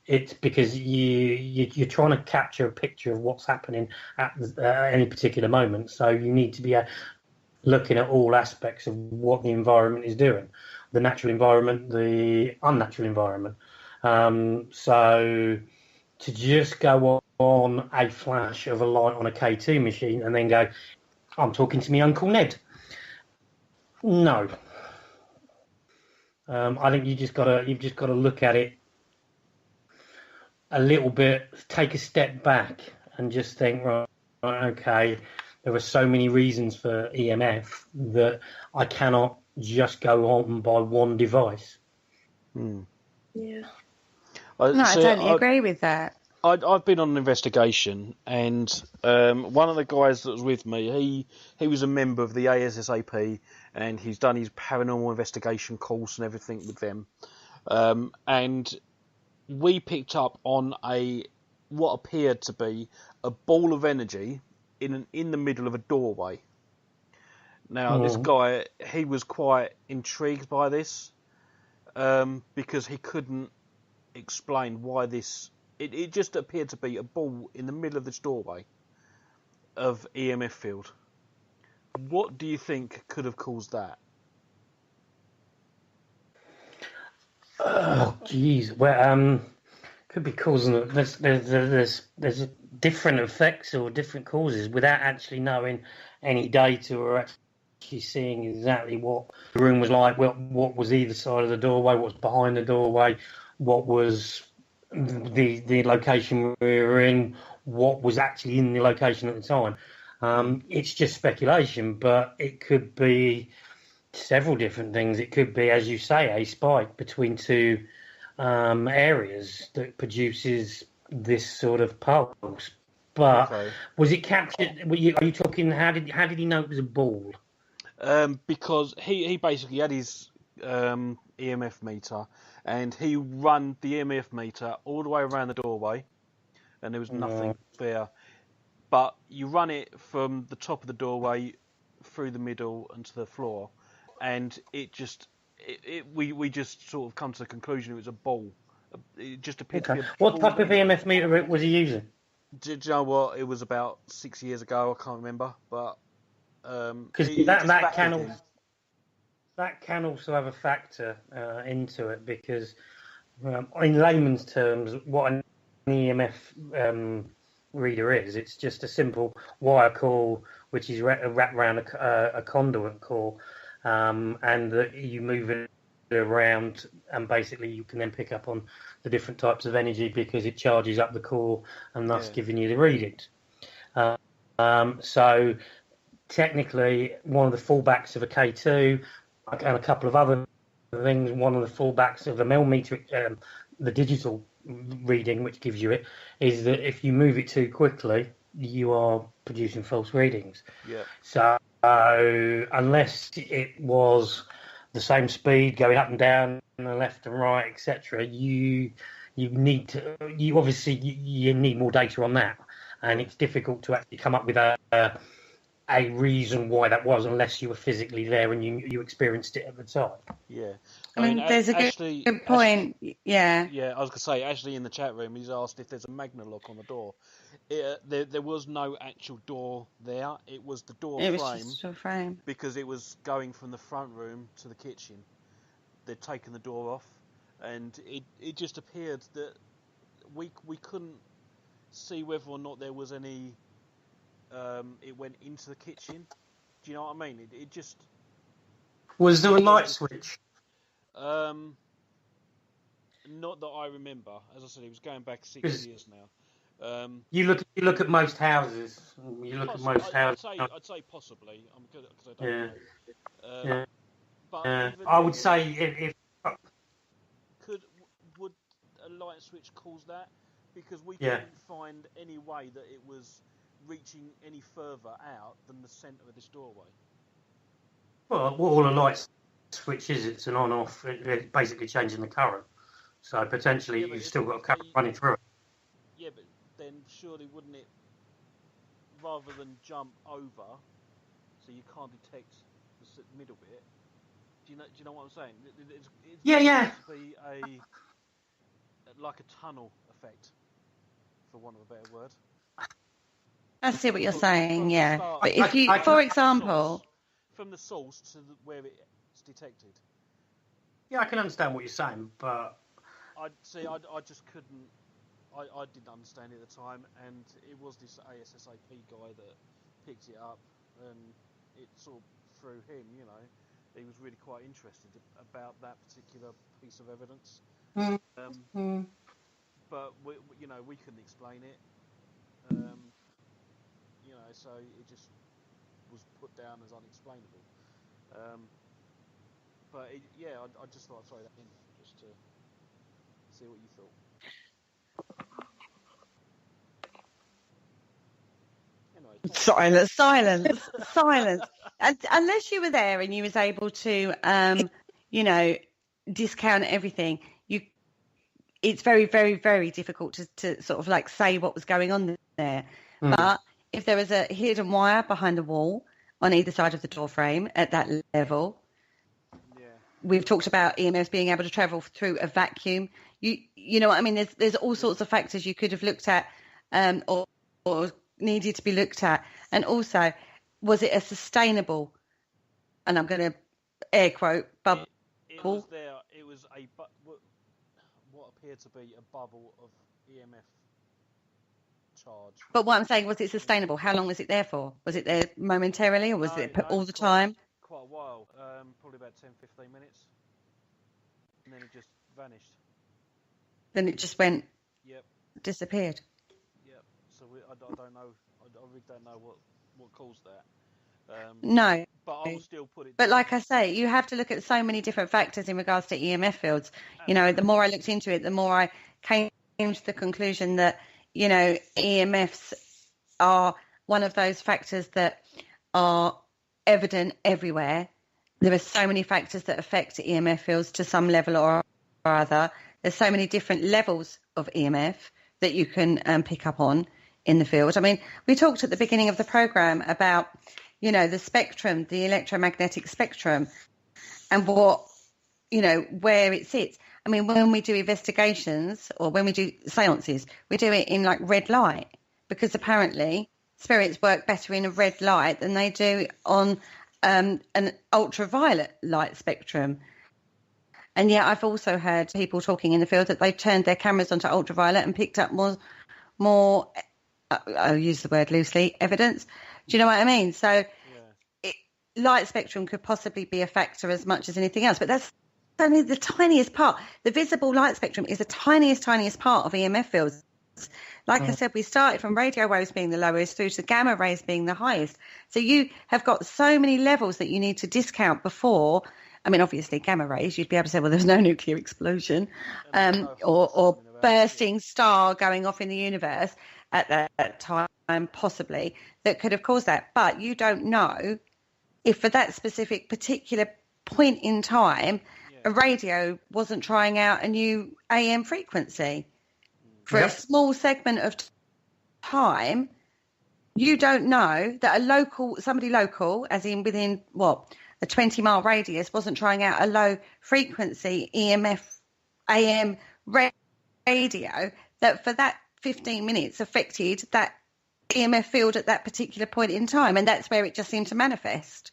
It's because you're trying to capture a picture of what's happening at any particular moment. So you need to be looking at all aspects of what the environment is doing, the natural environment, the unnatural environment. So to just go on a flash of a light on a K2 machine and then go, I'm talking to my Uncle Ned. No. I think you've just got to look at it a little bit, take a step back and just think, right, okay, there are so many reasons for EMF that I cannot just go on by one device. Yeah. I totally agree with that. I've been on an investigation, and one of the guys that was with me, he was a member of the ASSAP, and he's done his paranormal investigation course and everything with them. And we picked up on what appeared to be a ball of energy in the middle of a doorway. Now, this guy, he was quite intrigued by this, because he couldn't explain why this. It just appeared to be a ball in the middle of this doorway of EMF field. What do you think could have caused that? Oh, geez. Well, could be causing. There's different effects or different causes without actually knowing any data or actually seeing exactly what the room was like. What was either side of the doorway? What was behind the doorway? What was the location we were in? What was actually in the location at the time? It's just speculation, but it could be several different things. It could be, as you say, a spike between two areas that produces this sort of pulse. But was it captured? Are you talking? How did he know it was a ball? Because he basically had his EMF meter, and he run the EMF meter all the way around the doorway, and there was nothing there. But you run it from the top of the doorway through the middle and to the floor, and it just we just sort of come to the conclusion it was a ball. It just appeared to be a What ball. type of EMF meter was he using? Do you know what? It was about 6 years ago. I can't remember, but Because that can also have a factor into it, because in layman's terms, what an EMF reader is, it's just a simple wire core which is wrapped around a conduit core, and that you move it around, and basically you can then pick up on the different types of energy because it charges up the core and thus giving you the readings. So technically, one of the fallbacks of a K2 and a couple of other things, one of the fallbacks of a millimeter, the digital reading, which gives you it, is that if you move it too quickly, you are producing false readings. Yeah. So unless it was the same speed going up and down and left and right, etc., you need more data on that, and it's difficult to actually come up with a reason why that was, unless you were physically there and you experienced it at the time. Yeah. I mean there's a good point. Yeah, I was going to say, Ashley in the chat room, he's asked if there's a magnet lock on the door. There was no actual door there. It was the door frame. It was just a frame. Because it was going from the front room to the kitchen. They'd taken the door off, and it just appeared that we couldn't see whether or not there was any... it went into the kitchen. Do you know what I mean? It just... Was there a light switch? Not that I remember. As I said, it was going back 6 years now. You look at most houses. I'd say possibly. I'm good because I don't know. But I would say if would a light switch cause that? Because we couldn't find any way that it was reaching any further out than the centre of this doorway. Well, all a light switch is, it's an on-off. It's basically changing the current. So potentially you've still got a current running through it. Yeah, but then surely wouldn't it, rather than jump over, so you can't detect the middle bit? Do you know what I'm saying? It's to be like a tunnel effect, for want of a better word. I see what you're saying, yeah. But if you, for example... From the source to where it's detected. Yeah, I can understand what you're saying, but... I just couldn't... I didn't understand it at the time, and it was this ASSAP guy that picked it up, and it sort of through him, you know. He was really quite interested about that particular piece of evidence. But, we couldn't explain it. So it just was put down as unexplainable. I just thought I'd throw that in there just to see what you thought. Anyway, silence. Unless you were there and you was able to, discount everything, it's very, very, very difficult to sort of like say what was going on there. But if there was a hidden wire behind the wall on either side of the door frame at that level, we've talked about EMFs being able to travel through a vacuum. You know what I mean? There's all sorts of factors you could have looked at, or needed to be looked at. And also, was it a sustainable, and I'm going to air quote, bubble? It was there. It was what appeared to be a bubble of EMF charge. But what I'm saying, was it sustainable? How long was it there for? Was it there momentarily, or was it all the time? Quite a while, probably about 10-15 minutes, and then it just vanished. Then it just went, disappeared. Yep. So I don't know. I really don't know what caused that. No. But I will still put it. But like I say, you have to look at so many different factors in regards to EMF fields. The more I looked into it, the more I came to the conclusion that, EMFs are one of those factors that are evident everywhere. There are so many factors that affect EMF fields to some level or other. There's so many different levels of EMF that you can pick up on in the field. I mean, we talked at the beginning of the program about, the spectrum, the electromagnetic spectrum, and what, where it sits. I mean, when we do investigations or when we do seances, we do it in like red light, because apparently spirits work better in a red light than they do on an ultraviolet light spectrum. And yet I've also heard people talking in the field that they've turned their cameras onto ultraviolet and picked up more I'll use the word loosely, evidence. Do you know what I mean? So light spectrum could possibly be a factor as much as anything else, but that's only the tiniest part. The visible light spectrum is the tiniest part of EMF fields. Like I said, we started from radio waves being the lowest through to gamma rays being the highest. So you have got so many levels that you need to discount before. I mean, obviously, gamma rays, you'd be able to say, well, there's no nuclear explosion or bursting star going off in the universe at that time, possibly, that could have caused that. But you don't know if for that particular point in time, a radio wasn't trying out a new AM frequency. For a small segment of time, you don't know that somebody local, as in within, a 20-mile radius, wasn't trying out a low frequency EMF AM radio that for that 15 minutes affected that EMF field at that particular point in time. And that's where it just seemed to manifest.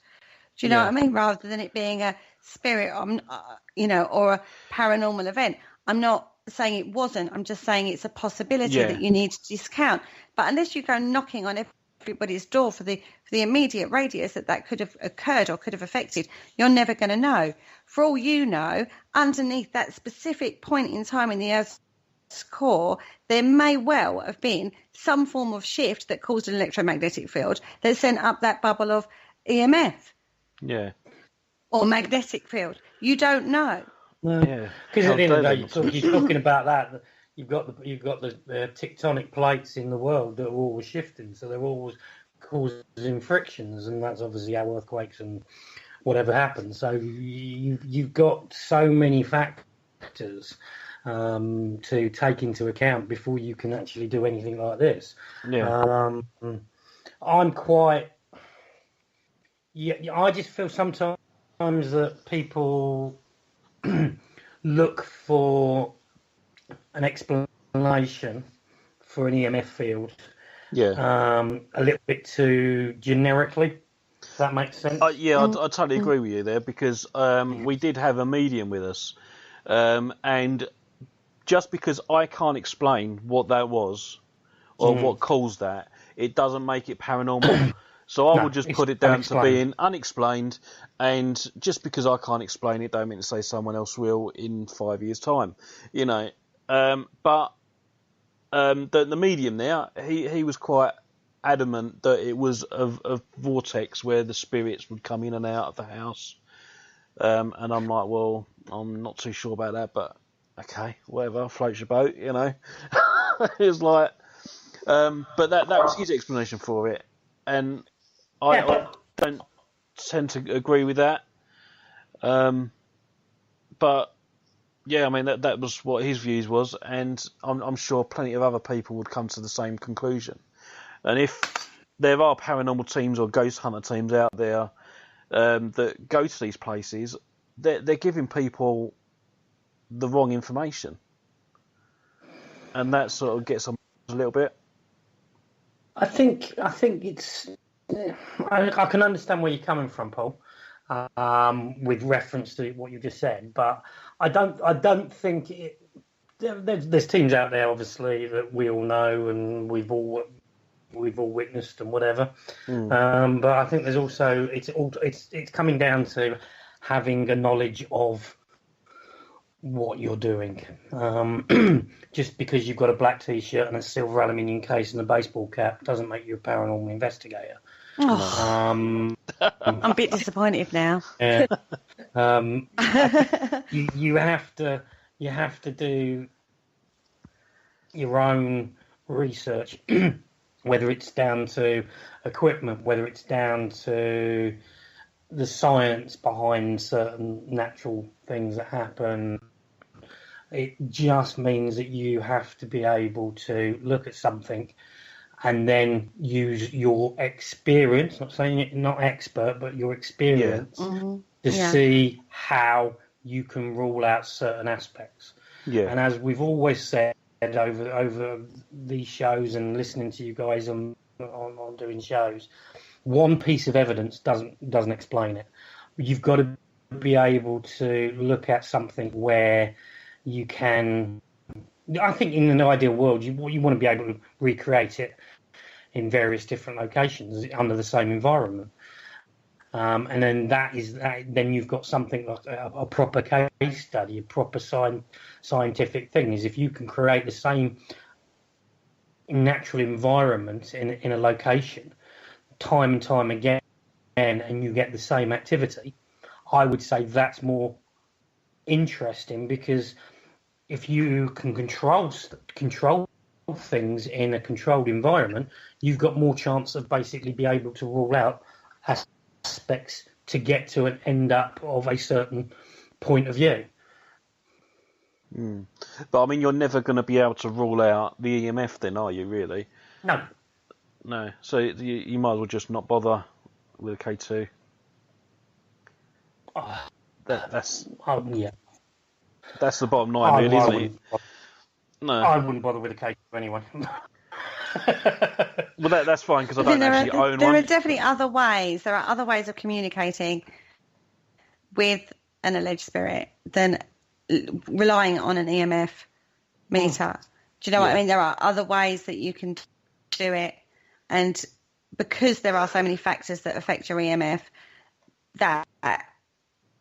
Do you know what I mean? Rather than it being a spirit, or a paranormal event. I'm not saying it wasn't. I'm just saying it's a possibility that you need to discount. But unless you go knocking on everybody's door for the immediate radius that could have occurred or could have affected, you're never going to know. For all you know, underneath that specific point in time in the Earth's core, there may well have been some form of shift that caused an electromagnetic field that sent up that bubble of EMF. Yeah. Or magnetic field. You don't know. No. Yeah. Because at the end of the day, you're talking about that. You've got the tectonic plates in the world that are always shifting, so they're always causing frictions, and that's obviously how earthquakes and whatever happens. So you've got so many factors to take into account before you can actually do anything like this. Yeah. I'm quite. Yeah, I just feel sometimes that people look for an explanation for an EMF field a little bit too generically. Does that make sense? I totally agree with you there, because we did have a medium with us, and just because I can't explain what that was or what caused that, it doesn't make it paranormal. So I will just put it down to being unexplained, and just because I can't explain it, don't mean to say someone else will in 5 years' time, But the medium there, he was quite adamant that it was a vortex where the spirits would come in and out of the house, and I'm like, well, I'm not too sure about that, but okay, whatever, floats your boat, It was like, but that was his explanation for it, and I don't tend to agree with that. But yeah, I mean that was what his views was, and I'm sure plenty of other people would come to the same conclusion. And if there are paranormal teams or ghost hunter teams out there that go to these places, they're giving people the wrong information, and that sort of gets on a little bit. I think it's. I can understand where you're coming from, Paul, with reference to what you just said, but I don't think it. There's teams out there, obviously, that we all know and we've all witnessed and whatever. But I think there's also it's coming down to having a knowledge of what you're doing. Just because you've got a black T-shirt and a silver aluminium case and a baseball cap doesn't make you a paranormal investigator. I'm a bit disappointed now. Yeah. You have to do your own research, whether it's down to equipment, whether it's down to the science behind certain natural things that happen. It just means that you have to be able to look at something and then use your experience, not saying you're not expert, but your experience to see how you can rule out certain aspects. Yeah. And as we've always said over these shows and listening to you guys on on doing shows. One piece of evidence doesn't explain it. You've got to be able to look at something where you can. I think in an ideal world, you want to be able to recreate it in various different locations under the same environment. And then then you've got something like a proper case study, a proper scientific thing. Is if you can create the same natural environment in a location time and time again, and you get the same activity, I would say that's more interesting, because if you can control things in a controlled environment, you've got more chance of basically be able to rule out aspects to get to an end up of a certain point of view. But I mean, you're never going to be able to rule out the EMF then, are you, really? No. So you might as well just not bother with a K2. That's yeah. That's the bottom line, really, isn't it? No, I wouldn't bother with a K2 anyway. Well, that's fine, because I don't actually own one. There are definitely other ways. There are other ways of communicating with an alleged spirit than relying on an EMF meter. Do you know what I mean? There are other ways that you can do it, and because there are so many factors that affect your EMF, that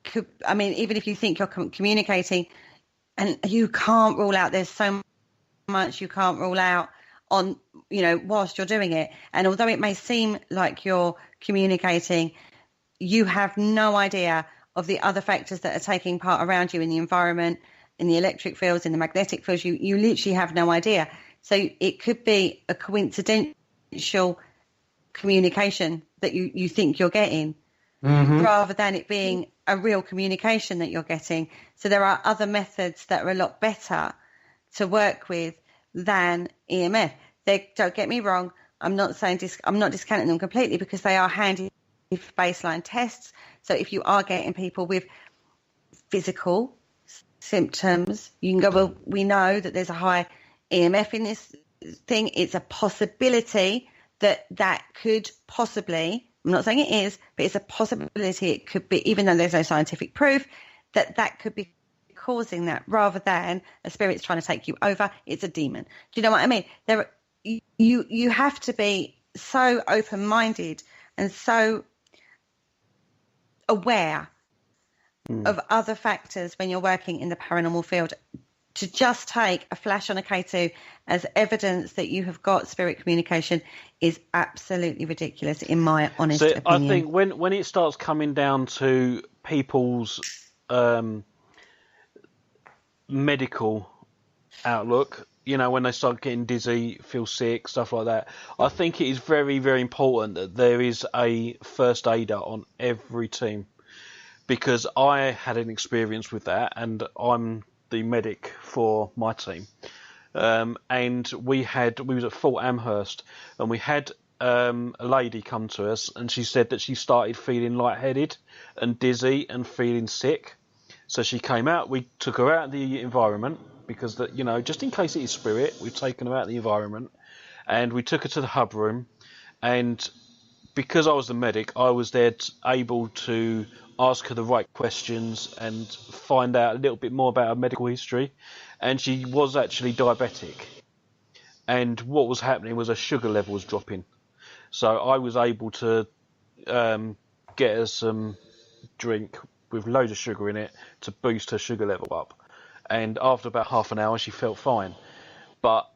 could, I mean, even if you think you're communicating, and you can't rule out, there's so much you can't rule out on, whilst you're doing it. And although it may seem like you're communicating, you have no idea of the other factors that are taking part around you in the environment, in the electric fields, in the magnetic fields. You literally have no idea. So it could be a coincidental communication that you think you're getting, rather than it being a real communication that you're getting. So there are other methods that are a lot better to work with than EMF. Don't get me wrong, I'm not discounting them completely, because they are handy for baseline tests. So if you are getting people with physical symptoms, you can go, well, we know that there's a high EMF in this thing. It's a possibility that could possibly, I'm not saying it is, but it's a possibility it could be, even though there's no scientific proof, that could be causing that, rather than a spirit's trying to take you over. It's a demon. Do you know what I mean? You have to be so open-minded and so aware of other factors when you're working in the paranormal field. To just take a flash on a K2 as evidence that you have got spirit communication is absolutely ridiculous, in my honest opinion. I think when it starts coming down to people's medical outlook, when they start getting dizzy, feel sick, stuff like that, I think it is very, very important that there is a first aider on every team, because I had an experience with that, and I'm the medic for my team, and we was at Fort Amherst, and we had a lady come to us, and she said that she started feeling lightheaded and dizzy and feeling sick. So she came out. We took her out of the environment, because just in case it is spirit, we've taken her out of the environment, and we took her to the hub room. And because I was the medic, I was there able to ask her the right questions and find out a little bit more about her medical history. And she was actually diabetic, and what was happening was her sugar level was dropping. So I was able to get her some drink with loads of sugar in it to boost her sugar level up. And after about half an hour, she felt fine. But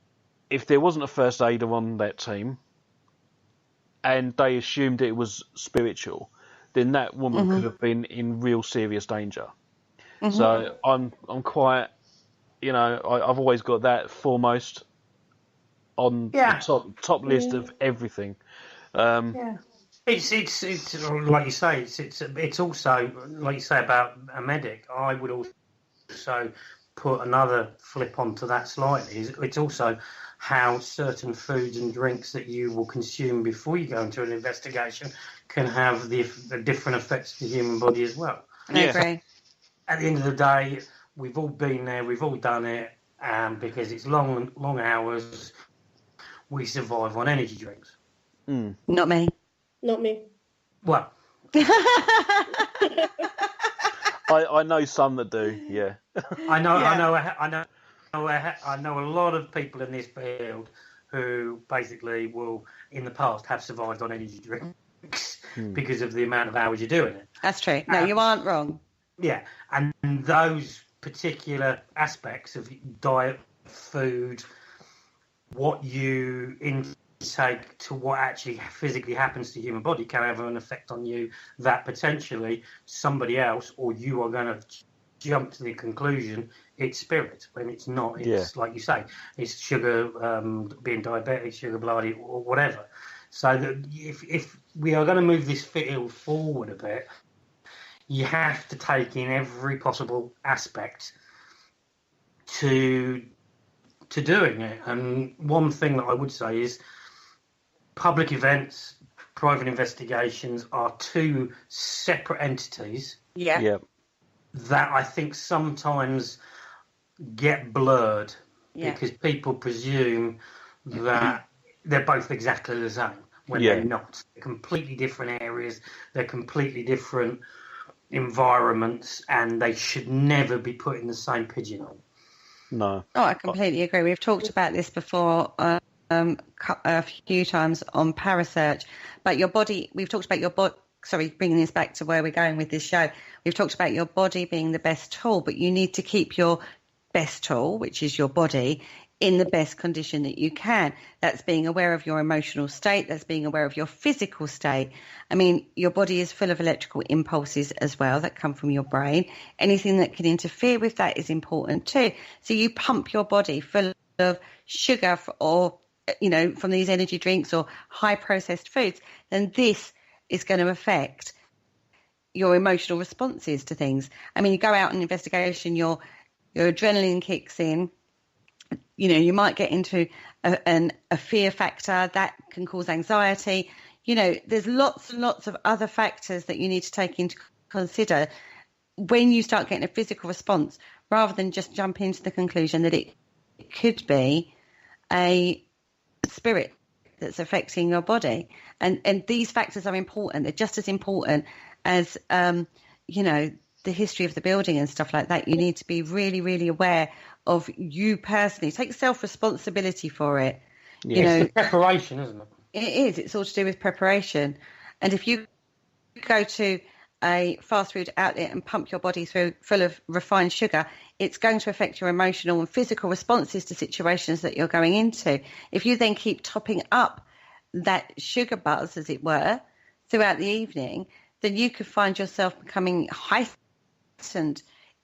if there wasn't a first aider on that team, and they assumed it was spiritual, then that woman could have been in real serious danger. So I'm quite, I've always got that foremost on the top list of everything. It's like you say. It's also, like you say about a medic. I would also put another flip onto that slightly. It's also how certain foods and drinks that you will consume before you go into an investigation can have the different effects to the human body as well. I agree. At the end of the day, we've all been there, we've all done it, because it's long hours. We survive on energy drinks. Not me. Not me. Well, I know some that do. Yeah. I know a lot of people in this field who basically will, in the past, have survived on energy drinks because of the amount of hours you're doing it. That's true. No, you aren't wrong. Yeah, and those particular aspects of diet, food, what you intake to what actually physically happens to the human body can have an effect on you that potentially somebody else or you are going to jump to the conclusion it's spirit when it's not. It's like you say, it's sugar, being diabetic, sugar bloody, or whatever. So that if we are going to move this field forward a bit, you have to take in every possible aspect to doing it. And one thing that I would say is public events, private investigations are two separate entities. Yeah. That I think sometimes get blurred because people presume that they're both exactly the same when they're not. They're completely different areas, they're completely different environments, and they should never be put in the same pigeonhole. No. Oh, I completely agree. We've talked about this before a few times on Parasearch, but your body, we've talked about your body. Sorry, bringing this back to where we're going with this show. We've talked about your body being the best tool, but you need to keep your best tool, which is your body, in the best condition that you can. That's being aware of your emotional state. That's being aware of your physical state. I mean, your body is full of electrical impulses as well that come from your brain. Anything that can interfere with that is important too. So you pump your body full of sugar or, from these energy drinks or high processed foods, then this is going to affect your emotional responses to things. I mean, you go out on an investigation, your adrenaline kicks in. You might get into a fear factor that can cause anxiety. There's lots and lots of other factors that you need to take into consider when you start getting a physical response, rather than just jump into the conclusion that it could be a spirit that's affecting your body. And these factors are important. They're just as important as, the history of the building and stuff like that. You need to be really, really aware of you personally. Take self-responsibility for it. It's preparation, isn't it? It is. It's all to do with preparation. And if you go to a fast food outlet and pump your body full of refined sugar, it's going to affect your emotional and physical responses to situations that you're going into. If you then keep topping up that sugar buzz, as it were, throughout the evening, then you could find yourself becoming heightened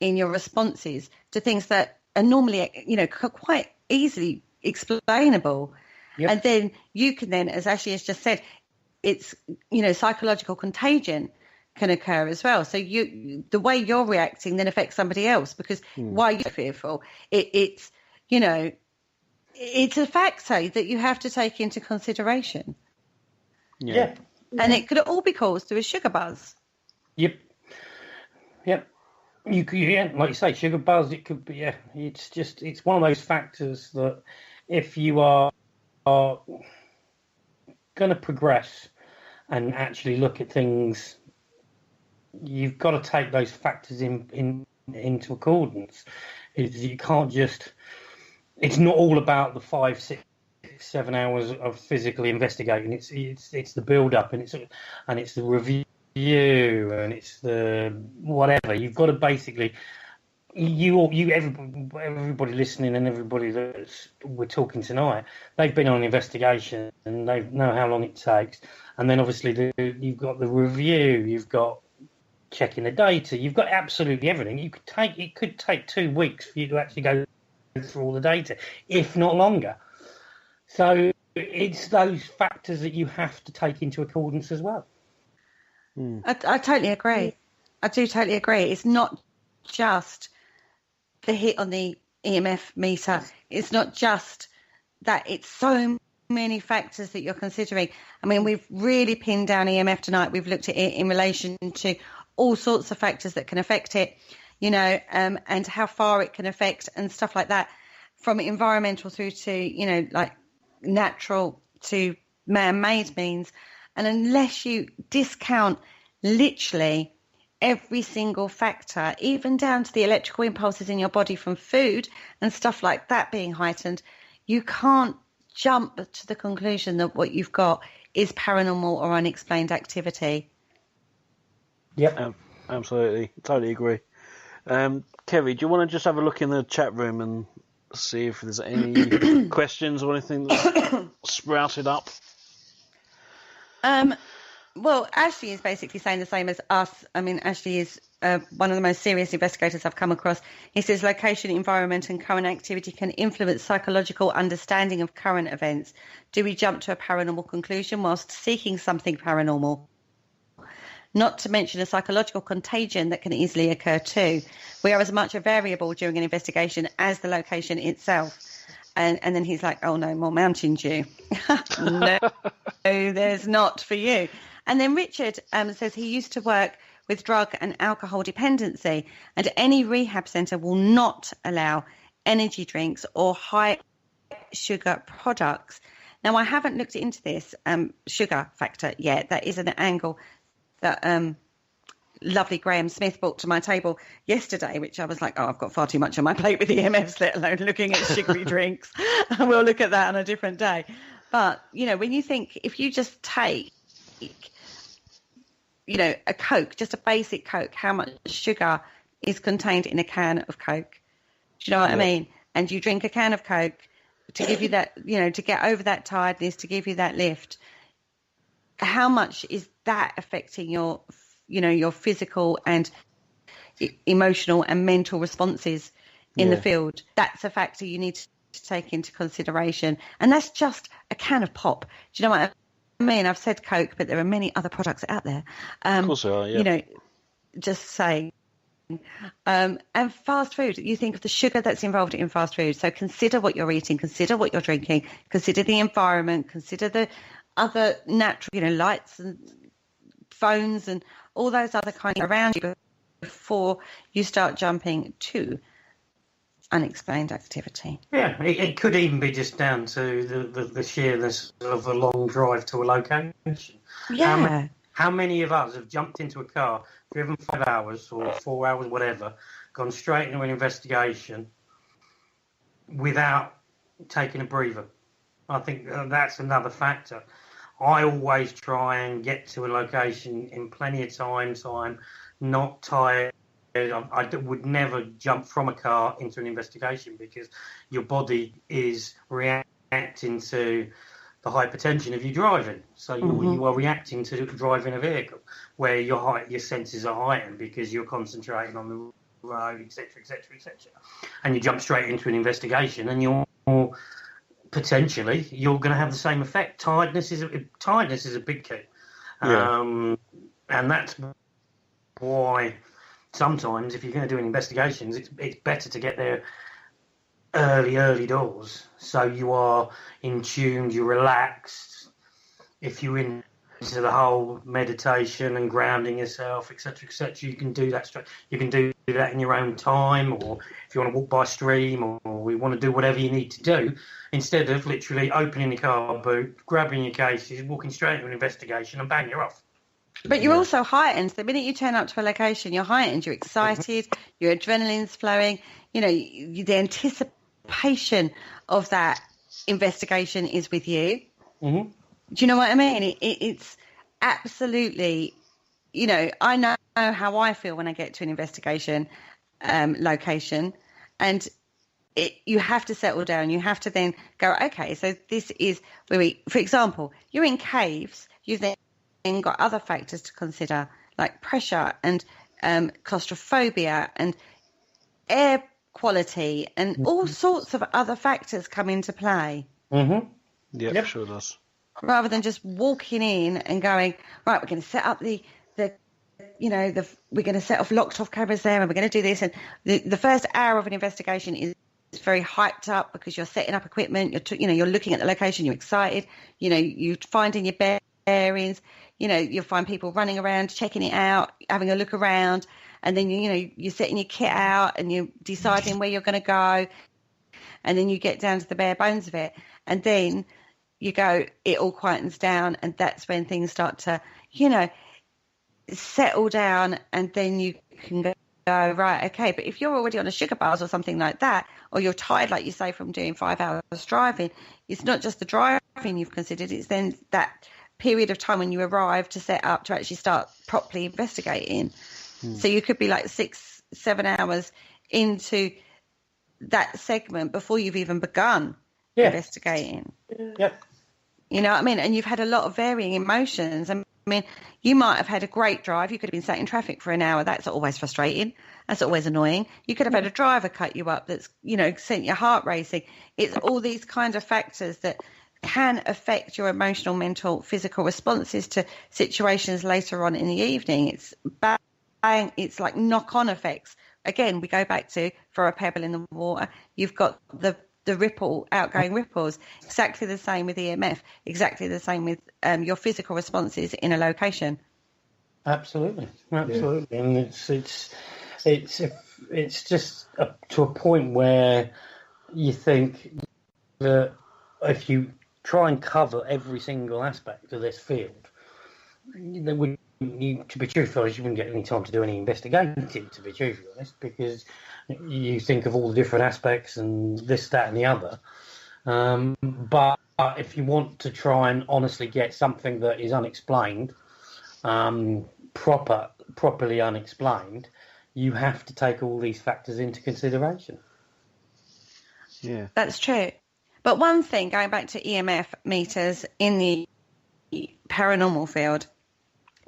in your responses to things that are normally, quite easily explainable. Yep. And then you can then, as Ashley has just said, it's, psychological contagion can occur as well. So the way you're reacting then affects somebody else, because why are you fearful? It's a factor that you have to take into consideration. Yeah. And it could all be caused through a sugar buzz. Yep. You could, like you say, sugar buzz. It could be. Yeah. It's one of those factors that if you are going to progress and actually look at things, you've got to take those factors into accordance. You can't just. It's not all about the 5, 6, 7 hours of physically investigating. It's the build up and it's the review and it's the whatever. You've got to basically everybody listening and everybody that we're talking tonight, they've been on an investigation and they know how long it takes. And then obviously you've got the review, you've got checking the data, you've got absolutely everything. It could take 2 weeks for you to actually go through all the data, if not longer. So it's those factors that you have to take into accordance as well. I totally agree. I do totally agree. It's not just the hit on the EMF meter. It's not just that. It's so many factors that you're considering. I mean, we've really pinned down EMF tonight. We've looked at it in relation to all sorts of factors that can affect it, and how far it can affect and stuff like that, from environmental through to, like natural to man-made means. And unless you discount literally every single factor, even down to the electrical impulses in your body from food and stuff like that being heightened, you can't jump to the conclusion that what you've got is paranormal or unexplained activity. Yep. Absolutely. Totally agree. Kerry, do you want to just have a look in the chat room and see if there's any questions or anything that's sprouted up? Well, Ashley is basically saying the same as us. I mean, Ashley is one of the most serious investigators I've come across. He says location, environment and current activity can influence psychological understanding of current events. Do we jump to a paranormal conclusion whilst seeking something paranormal? Not to mention a psychological contagion that can easily occur too. We are as much a variable during an investigation as the location itself. And then he's like, oh no, more Mountain Dew. No, there's not for you. And then Richard says he used to work with drug and alcohol dependency, and any rehab centre will not allow energy drinks or high sugar products. Now, I haven't looked into this sugar factor yet. That is an angle that lovely Graham Smith brought to my table yesterday, which I was like, oh, I've got far too much on my plate with EMFs, let alone looking at sugary drinks. We'll look at that on a different day. But, you know, when you think, if you just take, you know, a Coke, just a basic Coke, how much sugar is contained in a can of Coke? Do you know what I mean? And you drink a can of Coke to give you that, you know, to get over that tiredness, to give you that lift. How much is that affecting your, you know, your physical and emotional and mental responses in the field? That's a factor you need to take into consideration. And that's just a can of pop. Do you know what I mean? I've said Coke, but there are many other products out there. Of course there are, yeah. You know, just saying. And fast food, you think of the sugar that's involved in fast food. So consider what you're eating, consider what you're drinking, consider the environment, consider the other natural, you know, lights and phones and all those other kinds around you before you start jumping to unexplained activity. Yeah, it could even be just down to the sheerness of a long drive to a location. Yeah. How many of us have jumped into a car, driven 5 hours or 4 hours, whatever, gone straight into an investigation without taking a breather? I think that's another factor. I always try and get to a location in plenty of time, so I'm not tired. I would never jump from a car into an investigation because your body is reacting to the hypertension of you driving. So you are reacting to driving a vehicle where your senses are heightened because you're concentrating on the road, etc., etc., etc. And you jump straight into an investigation and you're potentially you're going to have the same effect. Tiredness is a big key. And that's why sometimes if you're going to do investigations, it's better to get there early doors, so you are in tune, you're relaxed. If you're into the whole meditation and grounding yourself, etc., you can do that straight. You can do that in your own time, or if you want to walk by a stream, or you want to do whatever you need to do, instead of literally opening the car boot, grabbing your cases, walking straight into an investigation, and bang, you're off. But you're also heightened. The minute you turn up to a location, you're heightened. You're excited. Your adrenaline's flowing. You know, the anticipation of that investigation is with you. Do you know what I mean? It's absolutely, you know, I know how I feel when I get to an investigation location, and you have to settle down. You have to then go, okay, so this is where we, for example, you're in caves. You've then got other factors to consider, like pressure and claustrophobia and air quality and all sorts of other factors come into play. Yeah, sure does. Rather than just walking in and going, right, we're going to set up we're going to set off locked off cameras there and we're going to do this. And the first hour of an investigation is very hyped up because you're setting up equipment, you're looking at the location, you're excited, you're finding your bearings, you'll find people running around, checking it out, having a look around, and then, you're setting your kit out and you're deciding where you're going to go, and then you get down to the bare bones of it. And then you go, it all quietens down, and that's when things start to, settle down, and then you can go, right, okay. But if you're already on a sugar bars or something like that, or you're tired, like you say, from doing 5 hours driving, it's not just the driving you've considered, it's then that period of time when you arrive to set up to actually start properly investigating. So you could be like 6-7 hours into that segment before you've even begun investigating. Yep. You know what I mean? And you've had a lot of varying emotions. I mean, you might have had a great drive. You could have been sat in traffic for an hour. That's always frustrating. That's always annoying. You could have had a driver cut you up that's, sent your heart racing. It's all these kind of factors that can affect your emotional, mental, physical responses to situations later on in the evening. It's bang. It's like knock-on effects. Again, we go back to, for a pebble in the water, you've got the outgoing ripples. Exactly the same with EMF. Exactly the same with your physical responses in a location. Absolutely, and it's just to a point where you think that if you try and cover every single aspect of this field, there would. To be truthful, you wouldn't get any time to do any investigating, to be truthfully honest, because you think of all the different aspects and this, that, and the other. But if you want to try and honestly get something that is unexplained, properly unexplained, you have to take all these factors into consideration. Yeah, that's true. But one thing, going back to EMF meters in the paranormal field,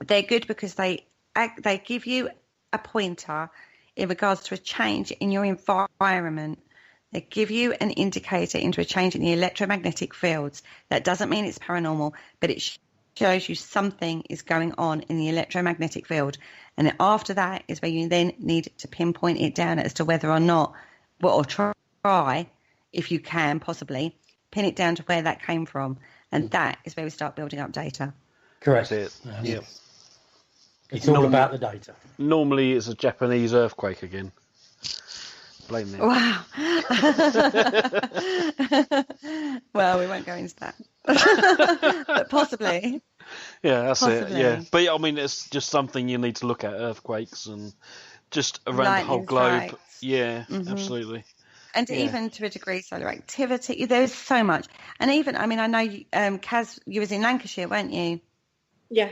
they're good because they give you a pointer in regards to a change in your environment. They give you an indicator into a change in the electromagnetic fields. That doesn't mean it's paranormal, but it shows you something is going on in the electromagnetic field. And after that is where you then need to pinpoint it down as to whether or not, or try, if you can possibly, pin it down to where that came from. And that is where we start building up data. Correct. That's it. Yep. It's all about the data. Normally it's a Japanese earthquake again. Blame them. Wow. Well, we won't go into that. But possibly. Yeah, that's possibly. it. Yeah. But I mean, it's just something you need to look at, earthquakes and just around the whole globe. Strikes. Yeah, absolutely. And even to a degree, solar activity. There's so much. And even, I mean, I know, Kaz, you was in Lancashire, weren't you? Yeah.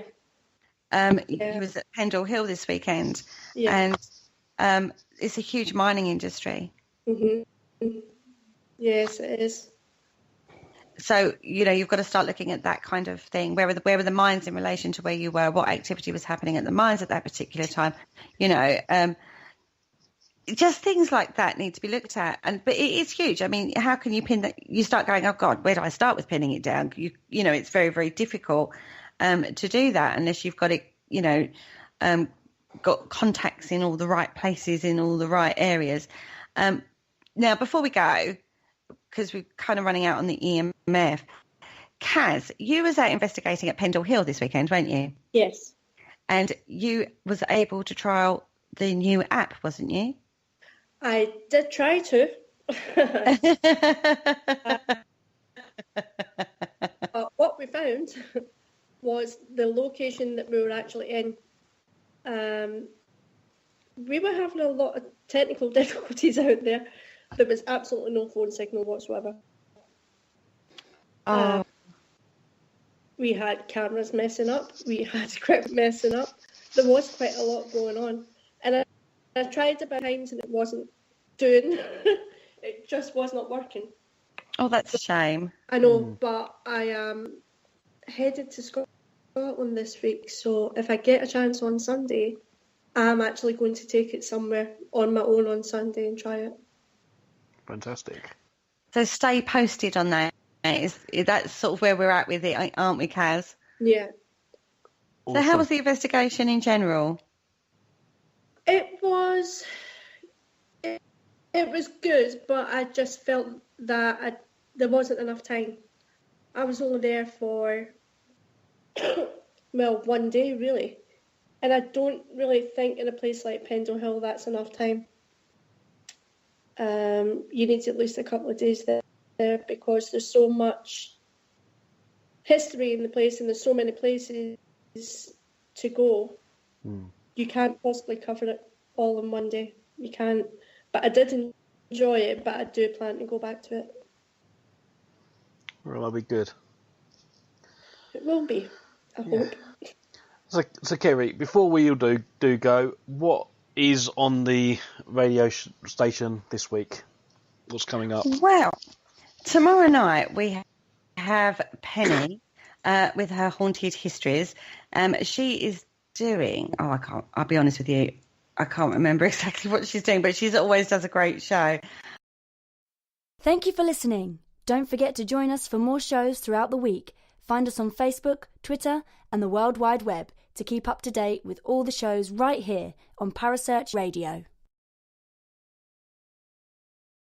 You was at Pendle Hill this weekend. Yeah. And it's a huge mining industry. Mm-hmm. Yes, it is. So, you've got to start looking at that kind of thing. Where were the mines in relation to where you were? What activity was happening at the mines at that particular time? Just things like that need to be looked at. But it is huge. I mean, how can you pin that? You start going, oh God, where do I start with pinning it down? It's very, very difficult to do that unless you've got it, got contacts in all the right places, in all the right areas. Now, before we go, because we're kind of running out on the EMF, Kaz, you was out investigating at Pendle Hill this weekend, weren't you? Yes. And you was able to trial the new app, wasn't you? I did try to. What we found was the location that we were actually in. We were having a lot of technical difficulties out there. There was absolutely no phone signal whatsoever. We had cameras messing up. We had equipment messing up. There was quite a lot going on. And I tried about times and it wasn't doing. It just was not working. Oh, that's a shame. I know, but I am headed to Scotland this week. So if I get a chance on Sunday, I'm actually going to take it somewhere on my own on Sunday and try it. Fantastic. So stay posted on that. That's sort of where we're at with it, aren't we, Kaz? Yeah. So how was the investigation in general? It was good, but I just felt that there wasn't enough time. I was only there for, 1 day, really. And I don't really think in a place like Pendle Hill that's enough time. You need at least a couple of days there because there's so much history in the place, and there's so many places to go. You can't possibly cover it all in one day. You can't. But I did enjoy it, but I do plan to go back to it. Well, that'll be good. It will be, I hope. So Kerry, before we all do go, what is on the radio station this week? What's coming up? Well, tomorrow night we have Penny with her Haunted Histories. She is doing, I'll be honest with you, I can't remember exactly what she's doing, but she always does a great show. Thank you for listening. Don't forget to join us for more shows throughout the week. Find us on Facebook, Twitter, and the World Wide Web to keep up to date with all the shows right here on Parasearch Radio.